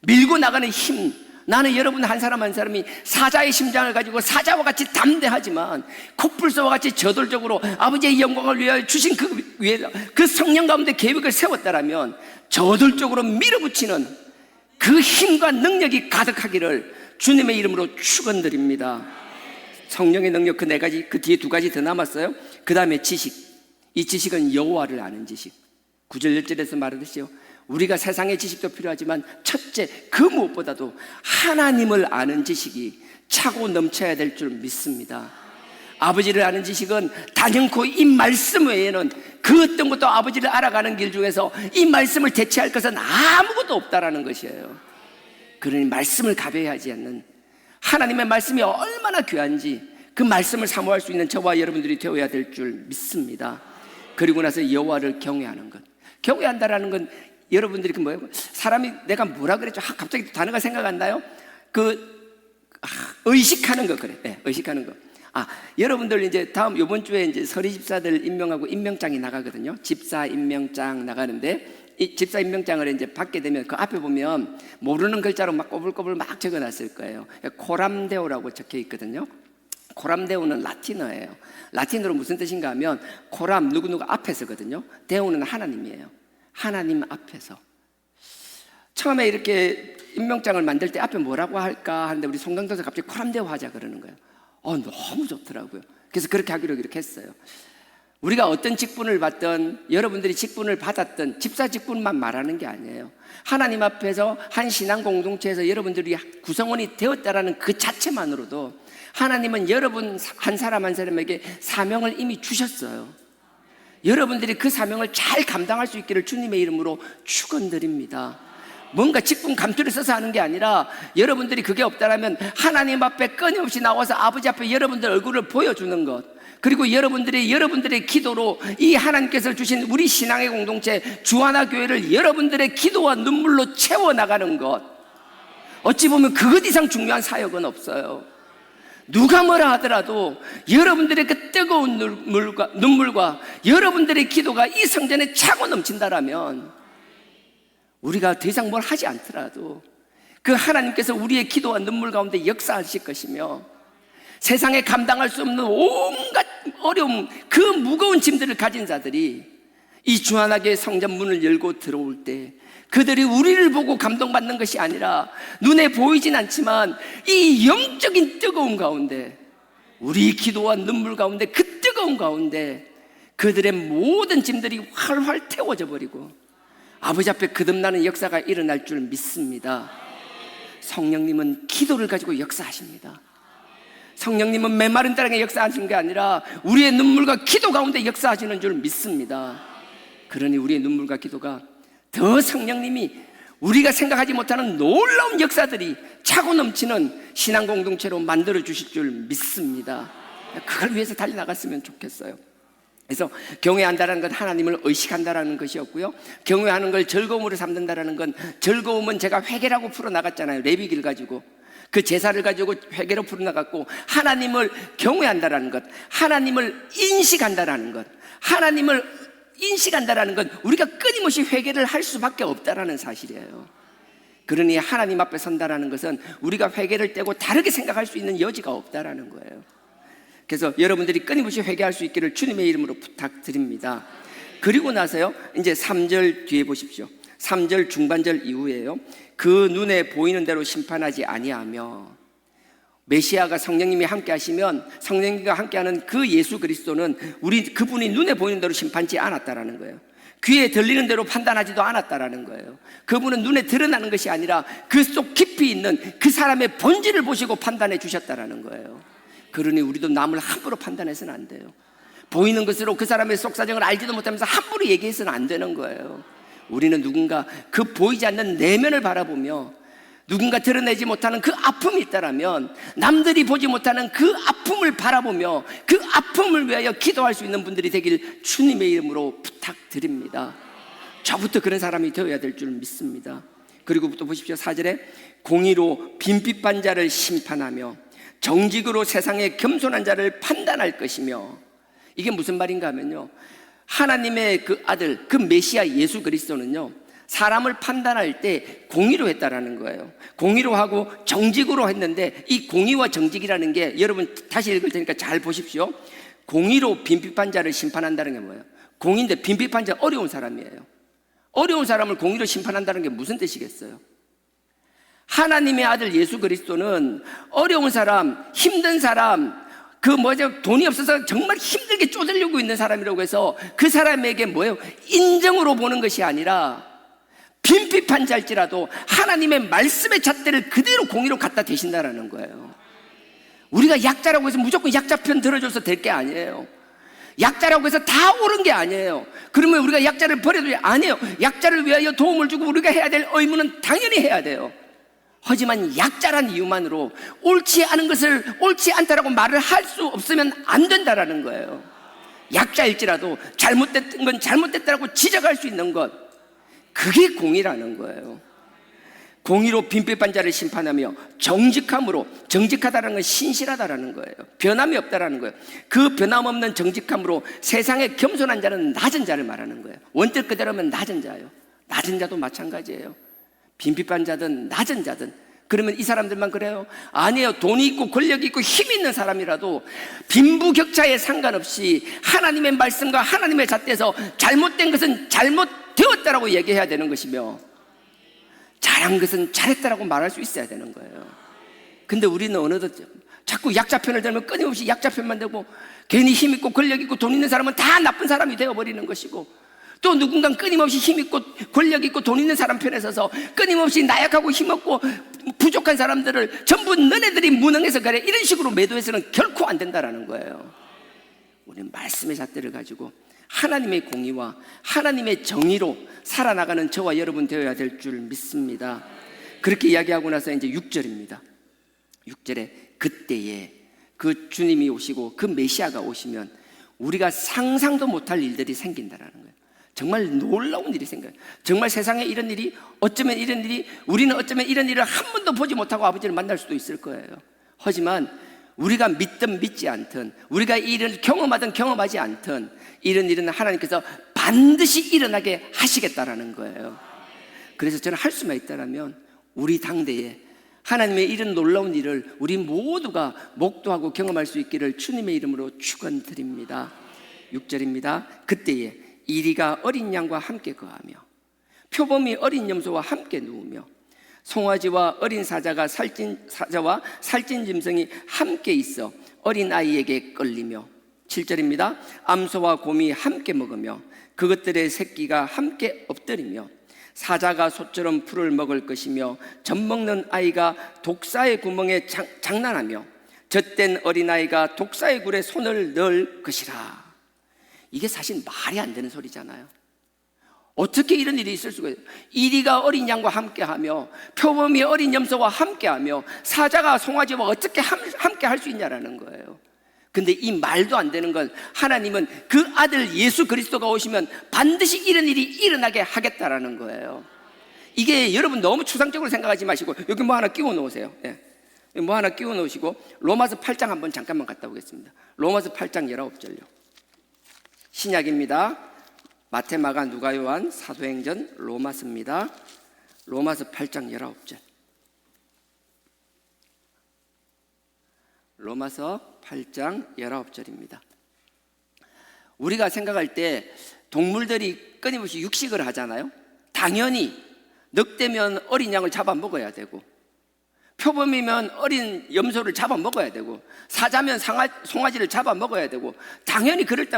밀고 나가는 힘. 나는 여러분 한 사람 한 사람이 사자의 심장을 가지고 사자와 같이 담대하지만 코뿔소와 같이 저돌적으로 아버지의 영광을 위하여 주신 그 성령 가운데 계획을 세웠다라면 저돌적으로 밀어붙이는 그 힘과 능력이 가득하기를 주님의 이름으로 축원드립니다. 성령의 능력 그 네 가지, 그 뒤에 두 가지 더 남았어요. 그 다음에 지식. 이 지식은 여호와를 아는 지식. 9절 10절에서 말하듯이요, 우리가 세상의 지식도 필요하지만 첫째 그 무엇보다도 하나님을 아는 지식이 차고 넘쳐야 될 줄 믿습니다. 아버지를 아는 지식은 단연코 이 말씀 외에는 그 어떤 것도 아버지를 알아가는 길 중에서 이 말씀을 대체할 것은 아무것도 없다라는 것이에요. 그러니 말씀을 가벼이 하지 않는, 하나님의 말씀이 얼마나 귀한지 그 말씀을 사모할 수 있는 저와 여러분들이 되어야 될 줄 믿습니다. 그리고 나서 여호와를 경외하는 것. 경외한다라는 건 여러분들이 그 뭐예요? 사람이 내가 뭐라 그랬죠? 갑자기 단어가 생각 안 나요? 의식하는 거. 그래. 네, 의식하는 거. 여러분들 이제 다음 요번 주에 이제 서리 집사들 임명하고 임명장이 나가거든요. 집사 임명장 나가는데 이 집사 임명장을 이제 받게 되면 그 앞에 보면 모르는 글자로 막 꼬불꼬불 막 적어놨을 거예요. 코람데오라고 적혀 있거든요. 코람데오는 라틴어예요. 라틴어로 무슨 뜻인가 하면 코람 누구누구 앞에서거든요. 데오는 하나님이에요. 하나님 앞에서. 처음에 이렇게 임명장을 만들 때 앞에 뭐라고 할까 하는데 우리 송강도사 갑자기 코람데오 하자 그러는 거예요. 너무 좋더라고요. 그래서 그렇게 하기로 이렇게 했어요. 우리가 어떤 직분을 받든, 여러분들이 직분을 받았든 집사 직분만 말하는 게 아니에요. 하나님 앞에서 한 신앙 공동체에서 여러분들이 구성원이 되었다라는 그 자체만으로도 하나님은 여러분 한 사람 한 사람에게 사명을 이미 주셨어요. 여러분들이 그 사명을 잘 감당할 수 있기를 주님의 이름으로 축원드립니다. 뭔가 직분 감투를 써서 하는 게 아니라 여러분들이 그게 없다라면 하나님 앞에 끊임없이 나와서 아버지 앞에 여러분들 얼굴을 보여주는 것, 그리고 여러분들의 기도로 이 하나님께서 주신 우리 신앙의 공동체 주하나 교회를 여러분들의 기도와 눈물로 채워나가는 것, 어찌 보면 그것 이상 중요한 사역은 없어요. 누가 뭐라 하더라도 여러분들의 그 뜨거운 눈물과 여러분들의 기도가 이 성전에 차고 넘친다라면 우리가 더 이상 뭘 하지 않더라도 그 하나님께서 우리의 기도와 눈물 가운데 역사하실 것이며 세상에 감당할 수 없는 온갖 어려움, 그 무거운 짐들을 가진 자들이 이 주하나교회 성전 문을 열고 들어올 때 그들이 우리를 보고 감동받는 것이 아니라 눈에 보이진 않지만 이 영적인 뜨거움 가운데 우리 기도와 눈물 가운데, 그 뜨거운 가운데 그들의 모든 짐들이 활활 태워져 버리고 아버지 앞에 거듭나는 역사가 일어날 줄 믿습니다. 성령님은 기도를 가지고 역사하십니다. 성령님은 메마른 땅에 역사하시는 게 아니라 우리의 눈물과 기도 가운데 역사하시는 줄 믿습니다. 그러니 우리의 눈물과 기도가 더 성령님이 우리가 생각하지 못하는 놀라운 역사들이 차고 넘치는 신앙 공동체로 만들어 주실 줄 믿습니다. 그걸 위해서 달려나갔으면 좋겠어요. 그래서 경외한다는 건 하나님을 의식한다라는 것이었고요, 경외하는 걸 즐거움으로 삼는다라는 건, 즐거움은 제가 회개라고 풀어나갔잖아요. 레위기를 가지고 그 제사를 가지고 회개로 풀어나갔고, 하나님을 경외한다라는 것, 하나님을 인식한다라는 것, 하나님을 인식한다라는 건 우리가 끊임없이 회개를 할 수밖에 없다라는 사실이에요. 그러니 하나님 앞에 선다라는 것은 우리가 회개를 떼고 다르게 생각할 수 있는 여지가 없다라는 거예요. 그래서 여러분들이 끊임없이 회개할 수 있기를 주님의 이름으로 부탁드립니다. 그리고 나서요, 이제 3절 뒤에 보십시오. 3절 중반절 이후에요, 그 눈에 보이는 대로 심판하지 아니하며. 메시아가 성령님이 함께 하시면, 성령님과 함께하는 그 예수 그리스도는 그분이 눈에 보이는 대로 심판치 않았다라는 거예요. 귀에 들리는 대로 판단하지도 않았다라는 거예요. 그분은 눈에 드러나는 것이 아니라 그 속 깊이 있는 그 사람의 본질을 보시고 판단해 주셨다라는 거예요. 그러니 우리도 남을 함부로 판단해서는 안 돼요. 보이는 것으로 그 사람의 속사정을 알지도 못하면서 함부로 얘기해서는 안 되는 거예요. 우리는 누군가 그 보이지 않는 내면을 바라보며 누군가 드러내지 못하는 그 아픔이 있다라면 남들이 보지 못하는 그 아픔을 바라보며 그 아픔을 위하여 기도할 수 있는 분들이 되길 주님의 이름으로 부탁드립니다. 저부터 그런 사람이 되어야 될 줄 믿습니다. 그리고 또 보십시오. 4절에 공의로 빈빛반 자를 심판하며 정직으로 세상의 겸손한 자를 판단할 것이며. 이게 무슨 말인가 하면요, 하나님의 그 아들, 그 메시아 예수 그리스도는요, 사람을 판단할 때 공의로 했다라는 거예요. 공의로 하고 정직으로 했는데, 이 공의와 정직이라는 게, 여러분 다시 읽을 테니까 잘 보십시오. 공의로 빈빛반 자를 심판한다는 게 뭐예요? 공의인데 빈빛반 자, 어려운 사람이에요. 어려운 사람을 공의로 심판한다는 게 무슨 뜻이겠어요? 하나님의 아들 예수 그리스도는 어려운 사람, 힘든 사람, 돈이 없어서 정말 힘들게 쪼들리고 있는 사람이라고 해서 그 사람에게 뭐예요? 인정으로 보는 것이 아니라 빈핍한 자일지라도 하나님의 말씀의 잣대를 그대로 공의로 갖다 대신다라는 거예요. 우리가 약자라고 해서 무조건 약자 편 들어줘서 될 게 아니에요. 약자라고 해서 다 옳은 게 아니에요. 그러면 우리가 약자를 버려도 아니에요. 약자를 위하여 도움을 주고 우리가 해야 될 의무는 당연히 해야 돼요. 하지만 약자란 이유만으로 옳지 않은 것을 옳지 않다라고 말을 할 수 없으면 안 된다라는 거예요. 약자일지라도 잘못됐던 건 잘못됐다라고 지적할 수 있는 것, 그게 공의라는 거예요. 공의로 빈빛반 자를 심판하며 정직함으로, 정직하다라는 건 신실하다라는 거예요. 변함이 없다라는 거예요. 그 변함없는 정직함으로 세상에 겸손한 자는 낮은 자를 말하는 거예요. 원뜻 그대로 하면 낮은 자예요. 낮은 자도 마찬가지예요. 빈빛반 자든 낮은 자든. 그러면 이 사람들만 그래요? 아니에요. 돈이 있고 권력이 있고 힘이 있는 사람이라도 빈부격차에 상관없이 하나님의 말씀과 하나님의 잣대에서 잘못된 것은 잘못되었다라고 얘기해야 되는 것이며 잘한 것은 잘했다라고 말할 수 있어야 되는 거예요. 근데 우리는 어느덧 자꾸 약자 편을 들면 끊임없이 약자 편만 되고, 괜히 힘 있고 권력 있고 돈 있는 사람은 다 나쁜 사람이 되어버리는 것이고, 또 누군가는 끊임없이 힘 있고 권력 있고 돈 있는 사람 편에 서서 끊임없이 나약하고 힘없고 부족한 사람들을 전부 너네들이 무능해서 그래, 이런 식으로 매도해서는 결코 안 된다라는 거예요. 우리는 말씀의 잣대를 가지고 하나님의 공의와 하나님의 정의로 살아나가는 저와 여러분 되어야 될 줄 믿습니다. 그렇게 이야기하고 나서 이제 6절입니다. 6절에 그때에 그 주님이 오시고 그 메시아가 오시면 우리가 상상도 못할 일들이 생긴다라는 거예요. 정말 놀라운 일이 생겨요. 정말 세상에 이런 일이, 어쩌면 이런 일이, 우리는 어쩌면 이런 일을 한 번도 보지 못하고 아버지를 만날 수도 있을 거예요. 하지만 우리가 믿든 믿지 않든, 우리가 이 일을 경험하든 경험하지 않든, 이런 일은 하나님께서 반드시 일어나게 하시겠다라는 거예요. 그래서 저는 할 수만 있다면 우리 당대에 하나님의 이런 놀라운 일을 우리 모두가 목도하고 경험할 수 있기를 주님의 이름으로 축원드립니다. 6절입니다. 그때에 이리가 어린 양과 함께 거하며 표범이 어린 염소와 함께 누우며 송아지와 어린 사자와 살찐 짐승이 함께 있어 어린 아이에게 끌리며 7절입니다. 암소와 곰이 함께 먹으며 그것들의 새끼가 함께 엎드리며 사자가 소처럼 풀을 먹을 것이며 젖먹는 아이가 독사의 구멍에 장난하며 젖된 어린아이가 독사의 굴에 손을 넣을 것이라. 이게 사실 말이 안 되는 소리잖아요. 어떻게 이런 일이 있을 수가 있어요? 이리가 어린 양과 함께하며 표범이 어린 염소와 함께하며 사자가 송아지와 어떻게 함께 할 수 있냐라는 거예요. 근데 이 말도 안 되는 건 하나님은 그 아들 예수 그리스도가 오시면 반드시 이런 일이 일어나게 하겠다라는 거예요. 이게 여러분 너무 추상적으로 생각하지 마시고 여기 뭐 하나 끼워 놓으세요. 뭐 하나 끼워 놓으시고 로마서 8장 한번 잠깐만 갔다 오겠습니다. 로마서 8장 19절요. 신약입니다. 마태, 마가, 누가, 요한, 사도행전, 로마서입니다. 로마서 8장 19절. 로마서 8장 19절입니다. 우리가 생각할 때 동물들이 끊임없이 육식을 하잖아요. 당연히 늑대면 어린 양을 잡아 먹어야 되고, 표범이면 어린 염소를 잡아 먹어야 되고, 사자면 송아지를 잡아 먹어야 되고, 당연히 그럴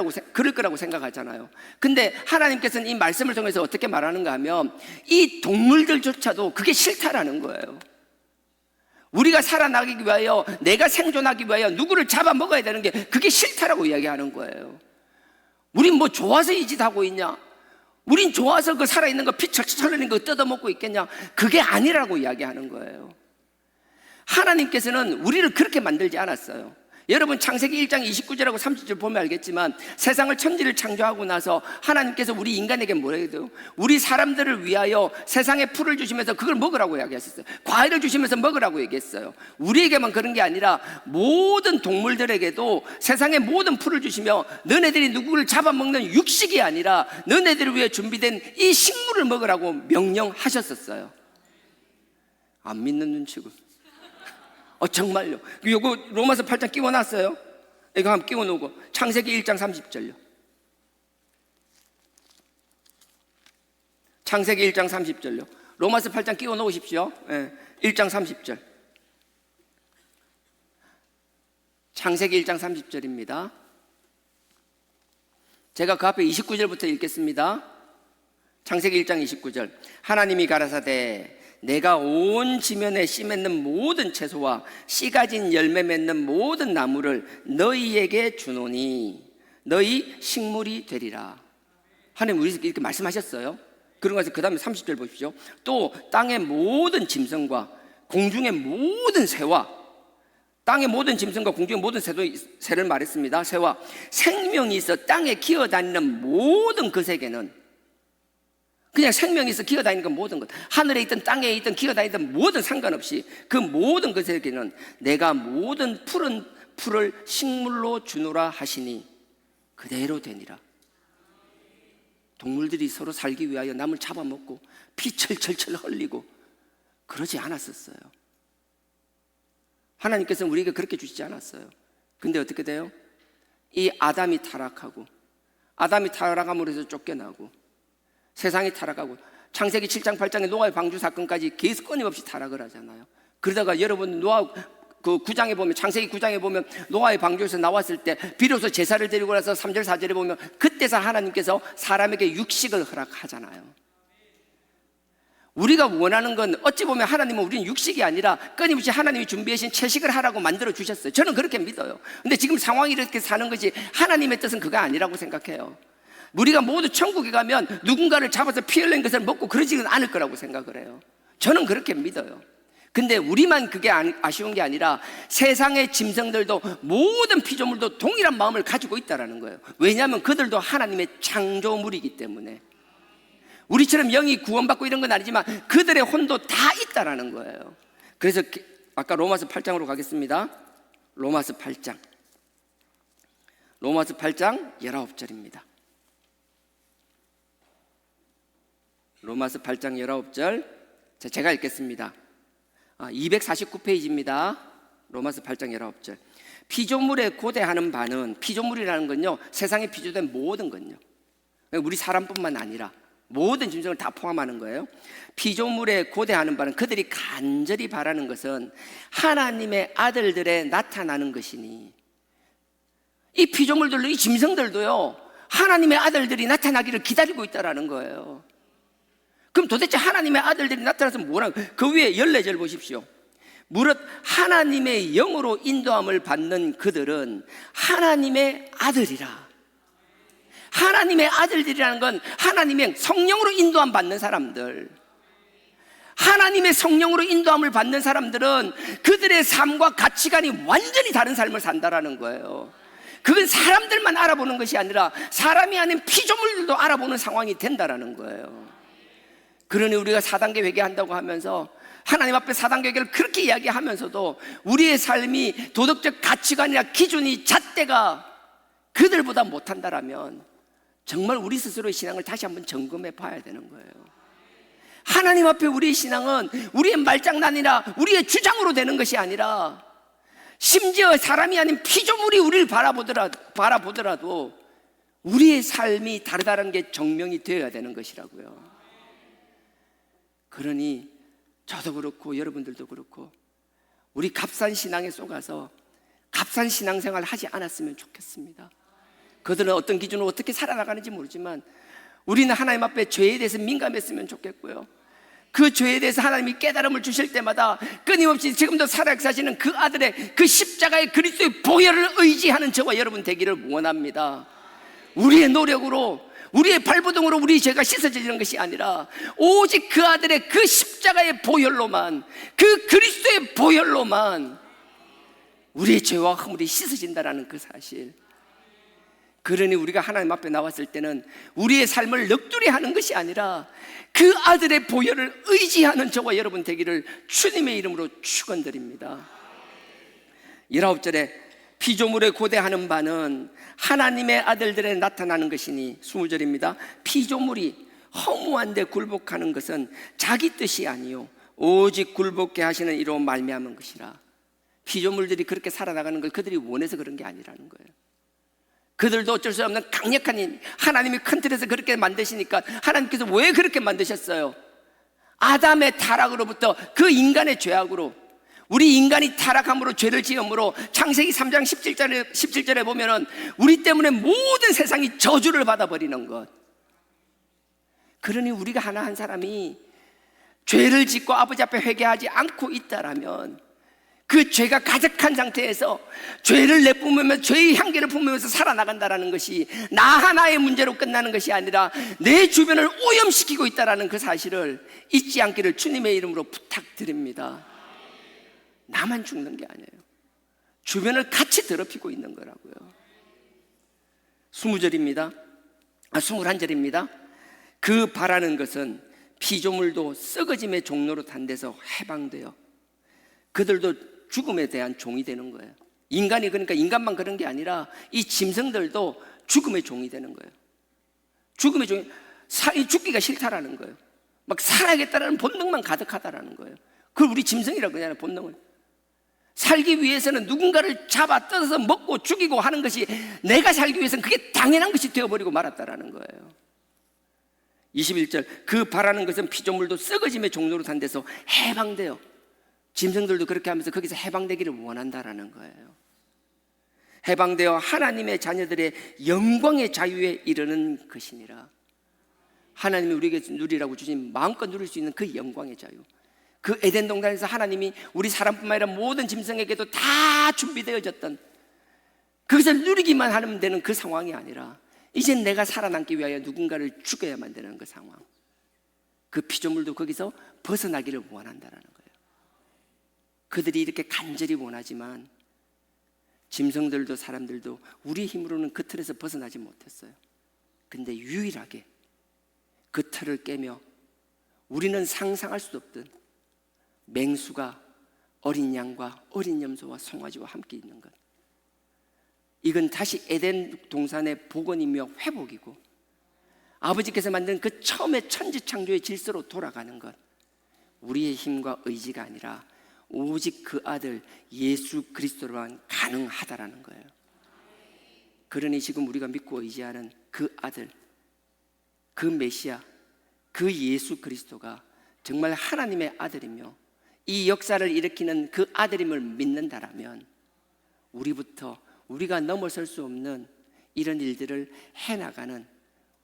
거라고 생각하잖아요. 근데 하나님께서는 이 말씀을 통해서 어떻게 말하는가 하면 이 동물들조차도 그게 싫다라는 거예요. 우리가 살아나기 위하여, 내가 생존하기 위하여 누구를 잡아 먹어야 되는 게 그게 싫다라고 이야기하는 거예요. 우린 뭐 좋아서 이 짓 하고 있냐? 우린 좋아서 그 살아있는 거 피 철철 흘리는 거 뜯어먹고 있겠냐? 그게 아니라고 이야기하는 거예요. 하나님께서는 우리를 그렇게 만들지 않았어요. 여러분 창세기 1장 29절하고 30절 보면 알겠지만 세상을 천지를 창조하고 나서 하나님께서 우리 인간에게 뭐라 해요? 우리 사람들을 위하여 세상에 풀을 주시면서 그걸 먹으라고 이야기했었어요. 과일을 주시면서 먹으라고 얘기했어요. 우리에게만 그런 게 아니라 모든 동물들에게도 세상의 모든 풀을 주시며 너네들이 누구를 잡아먹는 육식이 아니라 너네들을 위해 준비된 이 식물을 먹으라고 명령하셨었어요. 안 믿는 눈치고. 정말요. 요거 로마서 8장 끼워놨어요. 이거 한번 끼워놓고 창세기 1장 30절요. 창세기 1장 30절요. 로마서 8장 끼워놓으십시오. 1장 30절. 창세기 1장 30절입니다. 제가 그 앞에 29절부터 읽겠습니다. 창세기 1장 29절. 하나님이 가라사대 내가 온 지면에 씨 맺는 모든 채소와 씨 가진 열매 맺는 모든 나무를 너희에게 주노니 너희 식물이 되리라. 하나님 우리에게 이렇게 말씀하셨어요. 그러고 나서 그 다음에 30절 보십시오. 또 땅의 모든 짐승과 공중의 모든 새와, 땅의 모든 짐승과 공중의 모든 새를 말했습니다. 새와 생명이 있어 땅에 기어다니는 모든 것에게는, 그냥 생명이 있어 기어다니는 건 모든 것, 하늘에 있든 땅에 있든 기어다니든 모든 상관없이 그 모든 것에게는 내가 모든 푸른 풀을 식물로 주노라 하시니 그대로 되니라. 동물들이 서로 살기 위하여 남을 잡아먹고 피 철철철 흘리고 그러지 않았었어요. 하나님께서는 우리에게 그렇게 주시지 않았어요. 근데 어떻게 돼요? 이 아담이 타락함으로 해서 쫓겨나고 세상이 타락하고 창세기 7장 8장의 노아의 방주 사건까지 계속 끊임없이 타락을 하잖아요. 그러다가 여러분 노아 그 9장에 보면, 창세기 9장에 보면 노아의 방주에서 나왔을 때 비로소 제사를 드리고 나서 3절 4절에 보면 그때서 하나님께서 사람에게 육식을 허락하잖아요. 우리가 원하는 건 어찌 보면 하나님은 우리는 육식이 아니라 끊임없이 하나님이 준비하신 채식을 하라고 만들어 주셨어요. 저는 그렇게 믿어요. 근데 지금 상황이 이렇게 사는 것이 하나님의 뜻은 그거 아니라고 생각해요. 우리가 모두 천국에 가면 누군가를 잡아서 피 흘린 것을 먹고 그러지는 않을 거라고 생각을 해요. 저는 그렇게 믿어요. 근데 우리만 그게 아쉬운 게 아니라 세상의 짐승들도 모든 피조물도 동일한 마음을 가지고 있다는 거예요. 왜냐하면 그들도 하나님의 창조물이기 때문에. 우리처럼 영이 구원받고 이런 건 아니지만 그들의 혼도 다 있다는 거예요. 그래서 아까 로마서 8장으로 가겠습니다. 로마서 8장 19절입니다. 로마서 8장 19절 제가 읽겠습니다. 249페이지입니다. 로마서 8장 19절. 피조물에 고대하는 바는, 피조물이라는 건요 세상에 피조된 모든 건요, 우리 사람뿐만 아니라 모든 짐승을 다 포함하는 거예요. 피조물에 고대하는 바는 그들이 간절히 바라는 것은 하나님의 아들들에 나타나는 것이니, 이 피조물들도 이 짐승들도요 하나님의 아들들이 나타나기를 기다리고 있다라는 거예요. 그럼 도대체 하나님의 아들들이 나타나서 뭐라고? 그 위에 14절 보십시오. 무릇 하나님의 영으로 인도함을 받는 그들은 하나님의 아들이라. 하나님의 아들들이라는 건 하나님의 성령으로 인도함 받는 사람들, 하나님의 성령으로 인도함을 받는 사람들은 그들의 삶과 가치관이 완전히 다른 삶을 산다라는 거예요. 그건 사람들만 알아보는 것이 아니라 사람이 아닌 피조물들도 알아보는 상황이 된다라는 거예요. 그러니 우리가 4단계 회개한다고 하면서 하나님 앞에 4단계 회개를 그렇게 이야기하면서도 우리의 삶이 도덕적 가치관이나 기준이 잣대가 그들보다 못한다라면 정말 우리 스스로의 신앙을 다시 한번 점검해 봐야 되는 거예요. 하나님 앞에 우리의 신앙은 우리의 말장난이나 우리의 주장으로 되는 것이 아니라 심지어 사람이 아닌 피조물이 우리를 바라보더라도 우리의 삶이 다르다는 게 증명이 되어야 되는 것이라고요. 그러니 저도 그렇고 여러분들도 그렇고 우리 값싼 신앙에 속아서 값싼 신앙생활 하지 않았으면 좋겠습니다. 그들은 어떤 기준으로 어떻게 살아나가는지 모르지만 우리는 하나님 앞에 죄에 대해서 민감했으면 좋겠고요, 그 죄에 대해서 하나님이 깨달음을 주실 때마다 끊임없이 지금도 살아계시는 그 아들의 그 십자가의 그리스도의 보혈을 의지하는 저와 여러분 되기를 원합니다. 우리의 노력으로, 우리의 발버둥으로 우리 죄가 씻어지는 것이 아니라 오직 그 아들의 그 십자가의 보혈로만, 그 그리스도의 보혈로만 우리의 죄와 허물이 씻어진다라는 그 사실. 그러니 우리가 하나님 앞에 나왔을 때는 우리의 삶을 넋두리 하는 것이 아니라 그 아들의 보혈을 의지하는 저와 여러분 되기를 주님의 이름으로 축원드립니다. 19절에 피조물에 고대하는 바는 하나님의 아들들에 나타나는 것이니, 20절입니다. 피조물이 허무한 데 굴복하는 것은 자기 뜻이 아니요 오직 굴복게 하시는 이로 말미암은 것이라. 피조물들이 그렇게 살아나가는 걸 그들이 원해서 그런 게 아니라는 거예요. 그들도 어쩔 수 없는 강력한 힘, 하나님이 큰 틀에서 그렇게 만드시니까 하나님께서 왜 그렇게 만드셨어요? 아담의 타락으로부터 그 인간의 죄악으로, 우리 인간이 타락함으로 죄를 지음으로 창세기 3장 17절에 보면은 우리 때문에 모든 세상이 저주를 받아버리는 것. 그러니 우리가 하나 한 사람이 죄를 짓고 아버지 앞에 회개하지 않고 있다라면 그 죄가 가득한 상태에서 죄를 내뿜으면서 죄의 향기를 품으면서 살아나간다는 것이 나 하나의 문제로 끝나는 것이 아니라 내 주변을 오염시키고 있다는 그 사실을 잊지 않기를 주님의 이름으로 부탁드립니다. 나만 죽는 게 아니에요. 주변을 같이 더럽히고 있는 거라고요. 21절입니다. 그 바라는 것은 피조물도 썩어짐의 종로로 탄 데서 해방되어 그들도 죽음에 대한 종이 되는 거예요. 인간이, 그러니까 인간만 그런 게 아니라 이 짐승들도 죽음의 종이 되는 거예요. 죽음의 종이, 죽기가 싫다라는 거예요. 막 살아야겠다라는 본능만 가득하다라는 거예요. 그걸 우리 짐승이라고 그러잖아요, 본능을. 살기 위해서는 누군가를 잡아 뜯어서 먹고 죽이고 하는 것이, 내가 살기 위해서는 그게 당연한 것이 되어버리고 말았다라는 거예요. 21절, 그 바라는 것은 피조물도 썩어짐의 종로로 탄 데서 해방되어, 짐승들도 그렇게 하면서 거기서 해방되기를 원한다라는 거예요. 해방되어 하나님의 자녀들의 영광의 자유에 이르는 것이니라. 하나님이 우리에게 누리라고 주신 마음껏 누릴 수 있는 그 영광의 자유, 그 에덴 동산에서 하나님이 우리 사람뿐만 아니라 모든 짐승에게도 다 준비되어졌던, 그것을 누리기만 하면 되는 그 상황이 아니라 이제 내가 살아남기 위하여 누군가를 죽여야만 되는 그 상황. 그 피조물도 거기서 벗어나기를 원한다라는 거예요. 그들이 이렇게 간절히 원하지만 짐승들도 사람들도 우리 힘으로는 그 틀에서 벗어나지 못했어요. 근데 유일하게 그 틀을 깨며 우리는 상상할 수도 없던 맹수가 어린 양과 어린 염소와 송아지와 함께 있는 것, 이건 다시 에덴 동산의 복원이며 회복이고 아버지께서 만든 그 처음의 천지창조의 질서로 돌아가는 것, 우리의 힘과 의지가 아니라 오직 그 아들 예수 그리스도로만 가능하다라는 거예요. 그러니 지금 우리가 믿고 의지하는 그 아들, 그 메시아, 그 예수 그리스도가 정말 하나님의 아들이며 이 역사를 일으키는 그 아들임을 믿는다라면 우리부터 우리가 넘어설 수 없는 이런 일들을 해나가는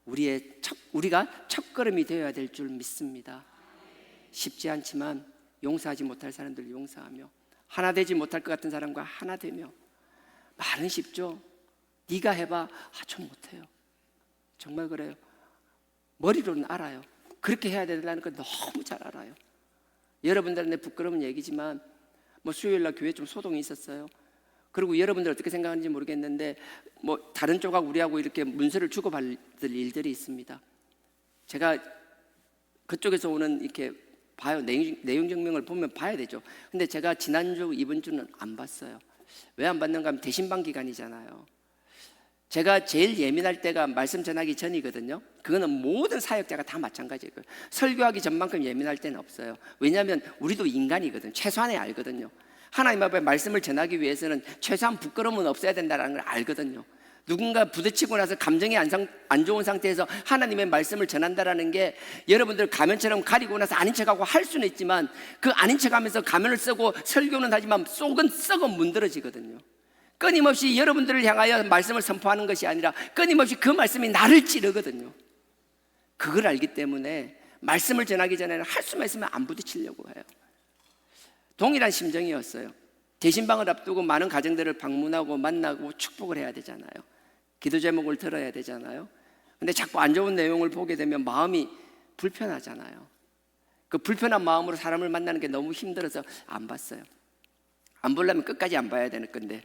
우리가 첫걸음이 되어야 될 줄 믿습니다. 쉽지 않지만 용서하지 못할 사람들 용서하며 하나 되지 못할 것 같은 사람과 하나 되며, 말은 쉽죠. 네가 해봐. 전 못해요. 정말 그래요. 머리로는 알아요. 그렇게 해야 된다는 걸 너무 잘 알아요. 여러분들한테 부끄러운 얘기지만 수요일날 교회에 좀 소동이 있었어요. 그리고 여러분들 어떻게 생각하는지 모르겠는데 다른 쪽하고 우리하고 이렇게 문서를 주고받을 일들이 있습니다. 제가 그쪽에서 오는 이렇게 봐요. 내용 증명을 보면 봐야 되죠. 근데 제가 지난주 이번 주는 안 봤어요. 왜 안 봤는가 하면 대신방 기간이잖아요. 제가 제일 예민할 때가 말씀 전하기 전이거든요. 그거는 모든 사역자가 다 마찬가지예요. 설교하기 전만큼 예민할 때는 없어요. 왜냐하면 우리도 인간이거든요. 최소한의 알거든요. 하나님 앞에 말씀을 전하기 위해서는 최소한 부끄러움은 없어야 된다는 걸 알거든요. 누군가 부딪히고 나서 감정이 안 좋은 상태에서 하나님의 말씀을 전한다라는 게 여러분들 가면처럼 가리고 나서 아닌 척하고 할 수는 있지만 그 아닌 척하면서 가면을 쓰고 설교는 하지만 속은 썩어 문드러지거든요. 끊임없이 여러분들을 향하여 말씀을 선포하는 것이 아니라 끊임없이 그 말씀이 나를 찌르거든요. 그걸 알기 때문에 말씀을 전하기 전에는 할 수만 있으면 안 부딪히려고 해요. 동일한 심정이었어요. 대신방을 앞두고 많은 가정들을 방문하고 만나고 축복을 해야 되잖아요. 기도 제목을 들어야 되잖아요. 근데 자꾸 안 좋은 내용을 보게 되면 마음이 불편하잖아요. 그 불편한 마음으로 사람을 만나는 게 너무 힘들어서 안 봤어요. 안 보려면 끝까지 안 봐야 되는 건데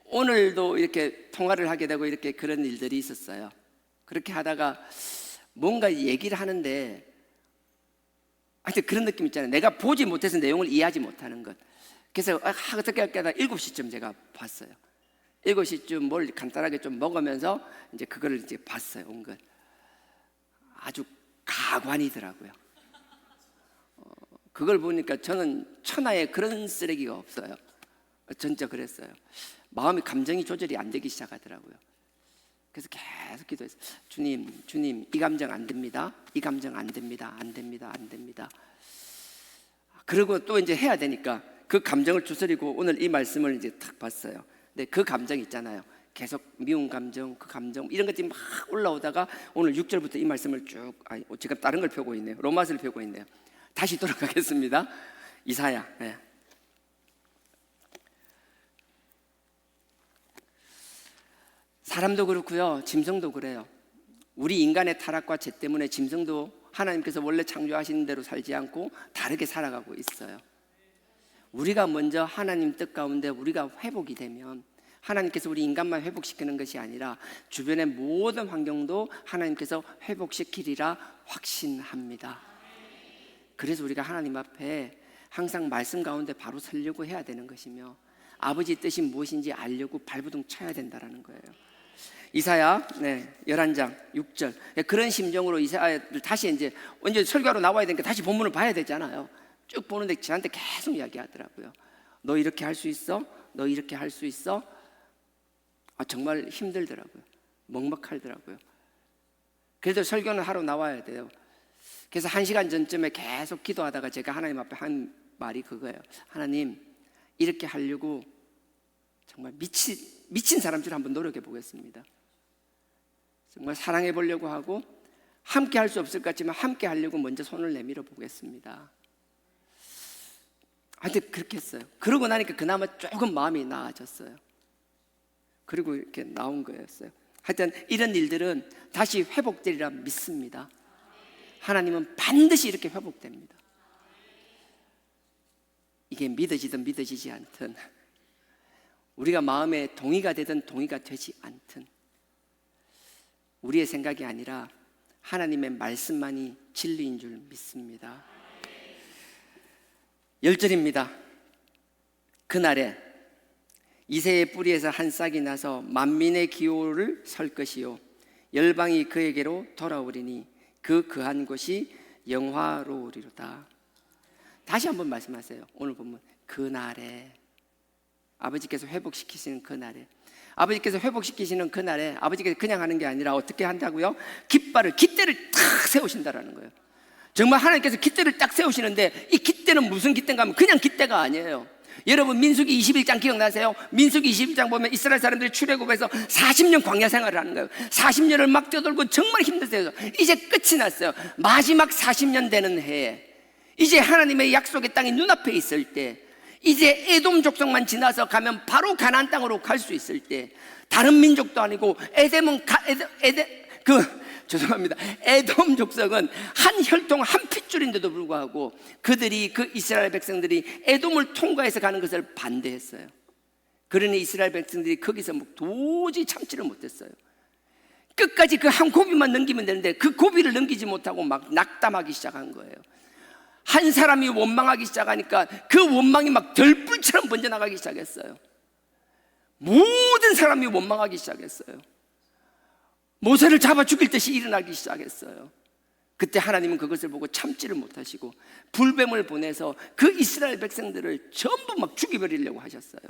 오늘도 이렇게 통화를 하게 되고 이렇게 그런 일들이 있었어요. 그렇게 하다가 뭔가 얘기를 하는데 하여튼 그런 느낌 있잖아요. 내가 보지 못해서 내용을 이해하지 못하는 것. 그래서 어떻게 할까 하다가 7시쯤 제가 봤어요. 7시쯤 뭘 간단하게 좀 먹으면서 이제 그거를 이제 봤어요. 온 것. 아주 가관이더라고요. 그걸 보니까 저는 천하에 그런 쓰레기가 없어요. 진짜 그랬어요. 마음이 감정이 조절이 안 되기 시작하더라고요. 그래서 계속 기도했어요. 주님, 이 감정 안 됩니다. 이 감정 안 됩니다. 안 됩니다. 안 됩니다. 그리고 또 이제 해야 되니까 그 감정을 추스리고 오늘 이 말씀을 이제 탁 봤어요. 근데 그 감정 있잖아요. 계속 미운 감정, 그 감정 이런 것들이 막 올라오다가 오늘 6절부터 이 말씀을 쭉 지금 다른 걸 펴고 있네요. 로마서를 펴고 있네요. 다시 돌아가겠습니다. 이사야. 네. 사람도 그렇고요. 짐승도 그래요. 우리 인간의 타락과 죄 때문에 짐승도 하나님께서 원래 창조하신 대로 살지 않고 다르게 살아가고 있어요. 우리가 먼저 하나님 뜻 가운데 우리가 회복이 되면 하나님께서 우리 인간만 회복시키는 것이 아니라 주변의 모든 환경도 하나님께서 회복시키리라 확신합니다. 그래서 우리가 하나님 앞에 항상 말씀 가운데 바로 서려고 해야 되는 것이며 아버지 뜻이 무엇인지 알려고 발버둥 쳐야 된다는 거예요. 이사야 11장 6절 그런 심정으로 이사야를 다시 이제 언제 설교하러 나와야 되니까 다시 본문을 봐야 되잖아요. 쭉 보는데 저한테 계속 이야기하더라고요. 너 이렇게 할 수 있어? 너 이렇게 할 수 있어? 정말 힘들더라고요. 먹먹하더라고요. 그래도 설교는 하러 나와야 돼요. 그래서 1시간 전쯤에 계속 기도하다가 제가 하나님 앞에 한 말이 그거예요. 하나님, 이렇게 하려고 정말 미친 사람처럼 한번 노력해 보겠습니다. 정말 사랑해 보려고 하고 함께 할 수 없을 것 같지만 함께 하려고 먼저 손을 내밀어 보겠습니다. 하여튼 그렇게 했어요. 그러고 나니까 그나마 조금 마음이 나아졌어요. 그리고 이렇게 나온 거였어요. 하여튼 이런 일들은 다시 회복되리라 믿습니다. 하나님은 반드시 이렇게 회복됩니다. 이게 믿어지든 믿어지지 않든 우리가 마음에 동의가 되든 동의가 되지 않든 우리의 생각이 아니라 하나님의 말씀만이 진리인 줄 믿습니다. 10절입니다. 그날에 이새의 뿌리에서 한 싹이 나서 만민의 기호를 설 것이요 열방이 그에게로 돌아오리니 그 거한 곳이 영화로우리로다. 다시 한번 말씀하세요. 오늘 보면 그날에 아버지께서 회복시키시는 그날에, 아버지께서 회복시키시는 그날에 아버지께서 그냥 하는 게 아니라 어떻게 한다고요? 깃대를 탁 세우신다라는 거예요. 정말 하나님께서 깃대를 딱 세우시는데, 이 깃대는 무슨 깃대인가 하면 그냥 깃대가 아니에요. 여러분 민수기 21장 기억나세요? 민수기 21장 보면 이스라엘 사람들이 출애굽해서 40년 광야 생활을 하는 거예요. 40년을 막 뛰어돌고 정말 힘들었어요. 이제 끝이 났어요. 마지막 40년 되는 해에 이제 하나님의 약속의 땅이 눈앞에 있을 때, 이제 에돔 족속만 지나서 가면 바로 가나안 땅으로 갈 수 있을 때, 다른 민족도 아니고 에돔 족속은 한 혈통 한 핏줄인데도 불구하고 그들이, 그 이스라엘 백성들이 에돔을 통과해서 가는 것을 반대했어요. 그러니 이스라엘 백성들이 거기서 도저히 참지를 못했어요. 끝까지 그 한 고비만 넘기면 되는데 그 고비를 넘기지 못하고 막 낙담하기 시작한 거예요. 한 사람이 원망하기 시작하니까 그 원망이 막 들불처럼 번져나가기 시작했어요. 모든 사람이 원망하기 시작했어요. 모세를 잡아 죽일 듯이 일어나기 시작했어요. 그때 하나님은 그것을 보고 참지를 못하시고 불뱀을 보내서 그 이스라엘 백성들을 전부 막 죽여버리려고 하셨어요.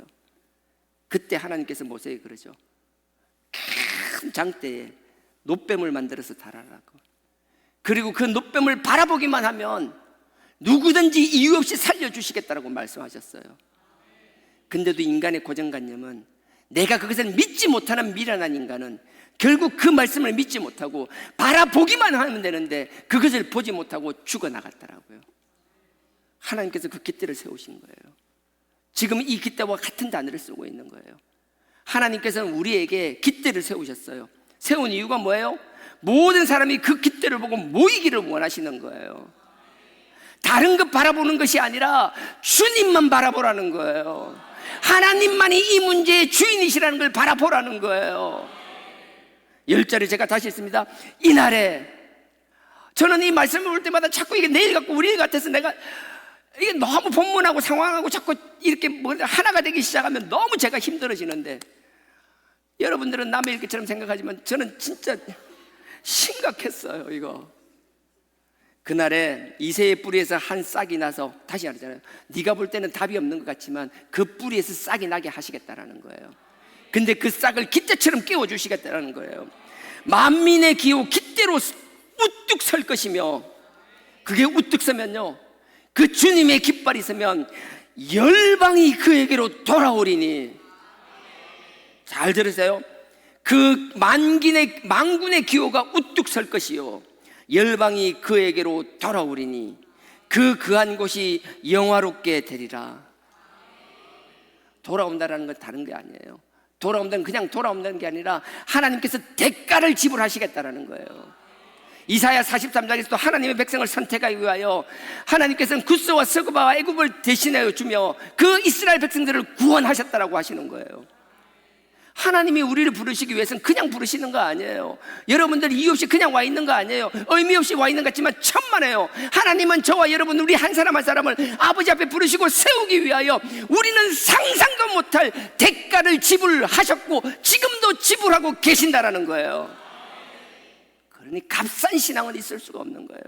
그때 하나님께서 모세에게 그러죠. 큰 장대에 놋뱀을 만들어서 달아라고. 그리고 그 놋뱀을 바라보기만 하면 누구든지 이유 없이 살려주시겠다라고 말씀하셨어요. 근데도 인간의 고정관념은, 내가 그것을 믿지 못하는 미련한 인간은 결국 그 말씀을 믿지 못하고 바라보기만 하면 되는데 그것을 보지 못하고 죽어나갔더라고요. 하나님께서 그 깃대를 세우신 거예요. 지금 이 깃대와 같은 단어를 쓰고 있는 거예요. 하나님께서는 우리에게 깃대를 세우셨어요. 세운 이유가 뭐예요? 모든 사람이 그 깃대를 보고 모이기를 원하시는 거예요. 다른 것 바라보는 것이 아니라 주님만 바라보라는 거예요. 하나님만이 이 문제의 주인이시라는 걸 바라보라는 거예요. 10절을 제가 다시 했습니다. 이날에, 저는 이 말씀을 볼 때마다 자꾸 이게 내일 같고 우리 일 같아서, 내가 이게 너무 본문하고 상황하고 자꾸 이렇게 하나가 되기 시작하면 너무 제가 힘들어지는데, 여러분들은 남의 일처럼 생각하지만 저는 진짜 심각했어요. 이거 그날에 이새의 뿌리에서 한 싹이 나서, 다시 말하잖아요, 네가 볼 때는 답이 없는 것 같지만 그 뿌리에서 싹이 나게 하시겠다라는 거예요. 근데 그 싹을 깃대처럼 끼워주시겠다는 거예요. 만민의 기호 깃대로 우뚝 설 것이며, 그게 우뚝 서면요, 그 주님의 깃발이 있으면 열방이 그에게로 돌아오리니. 잘 들으세요. 그 만군의 기호가 우뚝 설 것이요, 열방이 그에게로 돌아오리니 그 거한 곳이 영화롭게 되리라. 돌아온다라는 건 다른 게 아니에요. 돌아온다는 그냥 돌아온다는 게 아니라 하나님께서 대가를 지불하시겠다라는 거예요. 이사야 43장에서도 하나님의 백성을 선택하기 위하여 하나님께서는 구스와 서그바와 애굽을 대신하여 주며 그 이스라엘 백성들을 구원하셨다라고 하시는 거예요. 하나님이 우리를 부르시기 위해서는 그냥 부르시는 거 아니에요. 여러분들이 이유 없이 그냥 와 있는 거 아니에요. 의미 없이 와 있는 것 같지만 천만에요. 하나님은 저와 여러분, 우리 한 사람 한 사람을 아버지 앞에 부르시고 세우기 위하여 우리는 상상도 못할 대가를 지불하셨고 지금도 지불하고 계신다라는 거예요. 그러니 값싼 신앙은 있을 수가 없는 거예요.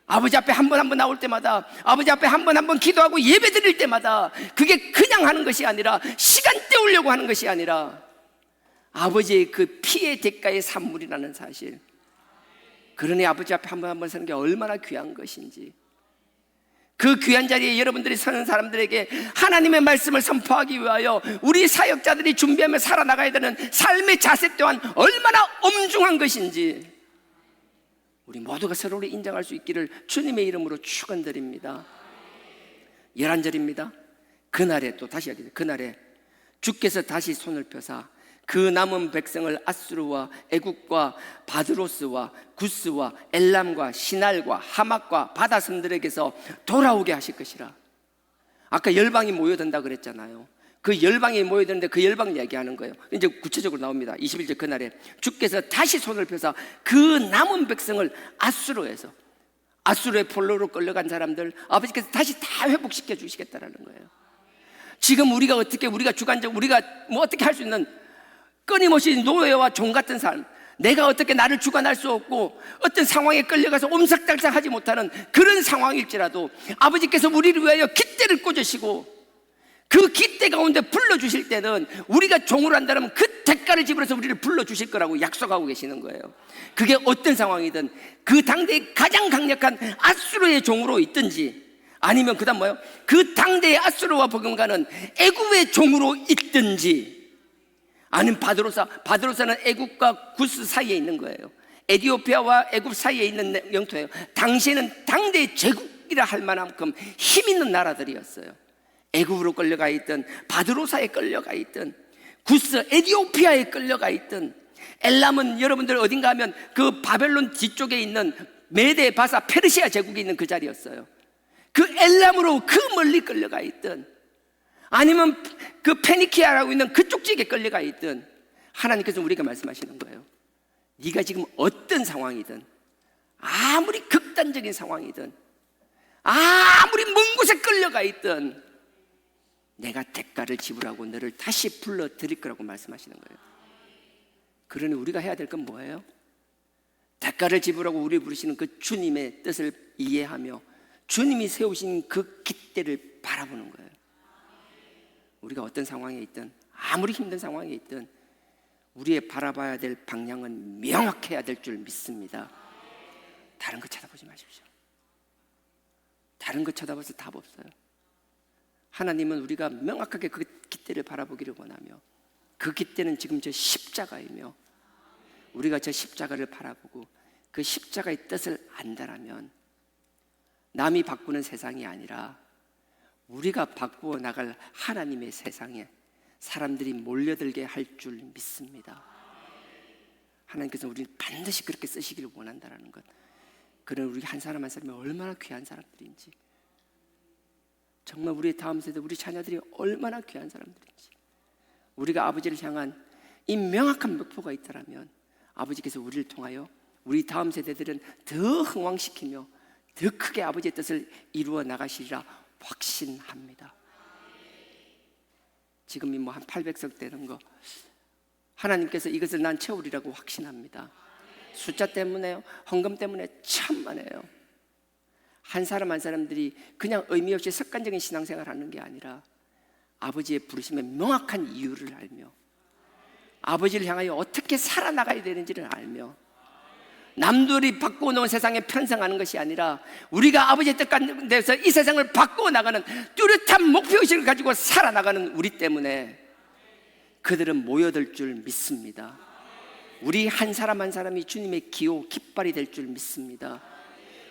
아버지 앞에 한 번 나올 때마다, 아버지 앞에 한 번 기도하고 예배 드릴 때마다 그게 그냥 하는 것이 아니라, 시간 때우려고 하는 것이 아니라 아버지의 그 피의 대가의 산물이라는 사실. 그러니 아버지 앞에 한 번 서는 게 얼마나 귀한 것인지, 그 귀한 자리에 여러분들이 서는 사람들에게 하나님의 말씀을 선포하기 위하여 우리 사역자들이 준비하며 살아나가야 되는 삶의 자세 또한 얼마나 엄중한 것인지 우리 모두가 서로를 인정할 수 있기를 주님의 이름으로 축원드립니다. 11절입니다. 그날에, 또 다시 하겠습니다. 그날에 주께서 다시 손을 펴사 그 남은 백성을 아수르와 애국과 바드로스와 구스와 엘람과 시날과 하맛과 바다섬들에게서 돌아오게 하실 것이라. 아까 열방이 모여든다 그랬잖아요. 그 열방이 모여드는데 그 열방 얘기하는 거예요. 이제 구체적으로 나옵니다. 21절 그날에 주께서 다시 손을 펴서 그 남은 백성을 아수르에서, 아수르의 폴로로 끌려간 사람들 아버지께서 다시 다 회복시켜 주시겠다라는 거예요. 지금 우리가 주관적, 우리가 뭐 어떻게 할 수 있는 끊임없이 노예와 종 같은 삶, 내가 어떻게 나를 주관할 수 없고 어떤 상황에 끌려가서 옴삭달싹하지 못하는 그런 상황일지라도 아버지께서 우리를 위하여 깃대를 꽂으시고 그 기대 가운데 불러주실 때는 우리가 종으로 한다면 그 대가를 지불해서 우리를 불러주실 거라고 약속하고 계시는 거예요. 그게 어떤 상황이든, 그 당대의 가장 강력한 앗수르의 종으로 있든지, 아니면 그 다음 뭐예요? 그 당대의 앗수르와 버금가는 애굽의 종으로 있든지, 아니면 바드로사는 애굽과 구스 사이에 있는 거예요. 에티오피아와 애굽 사이에 있는 영토예요. 당시에는 당대의 제국이라 할 만큼 힘 있는 나라들이었어요. 애굽으로 끌려가 있든, 바드로사에 끌려가 있든, 구스 에티오피아에 끌려가 있든, 엘람은 여러분들 어딘가 하면 그 바벨론 뒤쪽에 있는 메데, 바사, 페르시아 제국이 있는 그 자리였어요. 그 엘람으로 그 멀리 끌려가 있든, 아니면 그 페니키아라고 있는 그쪽 지역에 끌려가 있든, 하나님께서 우리에게 말씀하시는 거예요. 네가 지금 어떤 상황이든, 아무리 극단적인 상황이든, 아무리 먼 곳에 끌려가 있든, 내가 대가를 지불하고 너를 다시 불러드릴 거라고 말씀하시는 거예요. 그러니 우리가 해야 될 건 뭐예요? 대가를 지불하고 우리를 부르시는 그 주님의 뜻을 이해하며 주님이 세우신 그 깃대를 바라보는 거예요. 우리가 어떤 상황에 있든, 아무리 힘든 상황에 있든, 우리의 바라봐야 될 방향은 명확해야 될 줄 믿습니다. 다른 거 쳐다보지 마십시오. 다른 거 쳐다봐서 답 없어요. 하나님은 우리가 명확하게 그 깃대를 바라보기를 원하며, 그 깃대는 지금 저 십자가이며, 우리가 저 십자가를 바라보고 그 십자가의 뜻을 안다라면 남이 바꾸는 세상이 아니라 우리가 바꾸어 나갈 하나님의 세상에 사람들이 몰려들게 할 줄 믿습니다. 하나님께서 우리를 반드시 그렇게 쓰시기를 원한다는 것, 그런 우리 한 사람 한 사람이 얼마나 귀한 사람들인지, 정말 우리의 다음 세대, 우리 자녀들이 얼마나 귀한 사람들인지, 우리가 아버지를 향한 이 명확한 목표가 있다면 아버지께서 우리를 통하여 우리 다음 세대들은 더 흥왕시키며 더 크게 아버지의 뜻을 이루어 나가시리라 확신합니다. 지금이 뭐 한 800석 되는 거, 하나님께서 이것을 난 채우리라고 확신합니다. 숫자 때문에요, 헌금 때문에 천만에요. 한 사람 한 사람들이 그냥 의미 없이 습관적인 신앙생활을 하는 게 아니라 아버지의 부르심의 명확한 이유를 알며 아버지를 향하여 어떻게 살아나가야 되는지를 알며 남들이 바꾸어 놓은 세상에 편성하는 것이 아니라 우리가 아버지의 뜻 가운데서 이 세상을 바꾸어 나가는 뚜렷한 목표의식을 가지고 살아나가는 우리 때문에 그들은 모여들 줄 믿습니다. 우리 한 사람 한 사람이 주님의 기호, 깃발이 될 줄 믿습니다.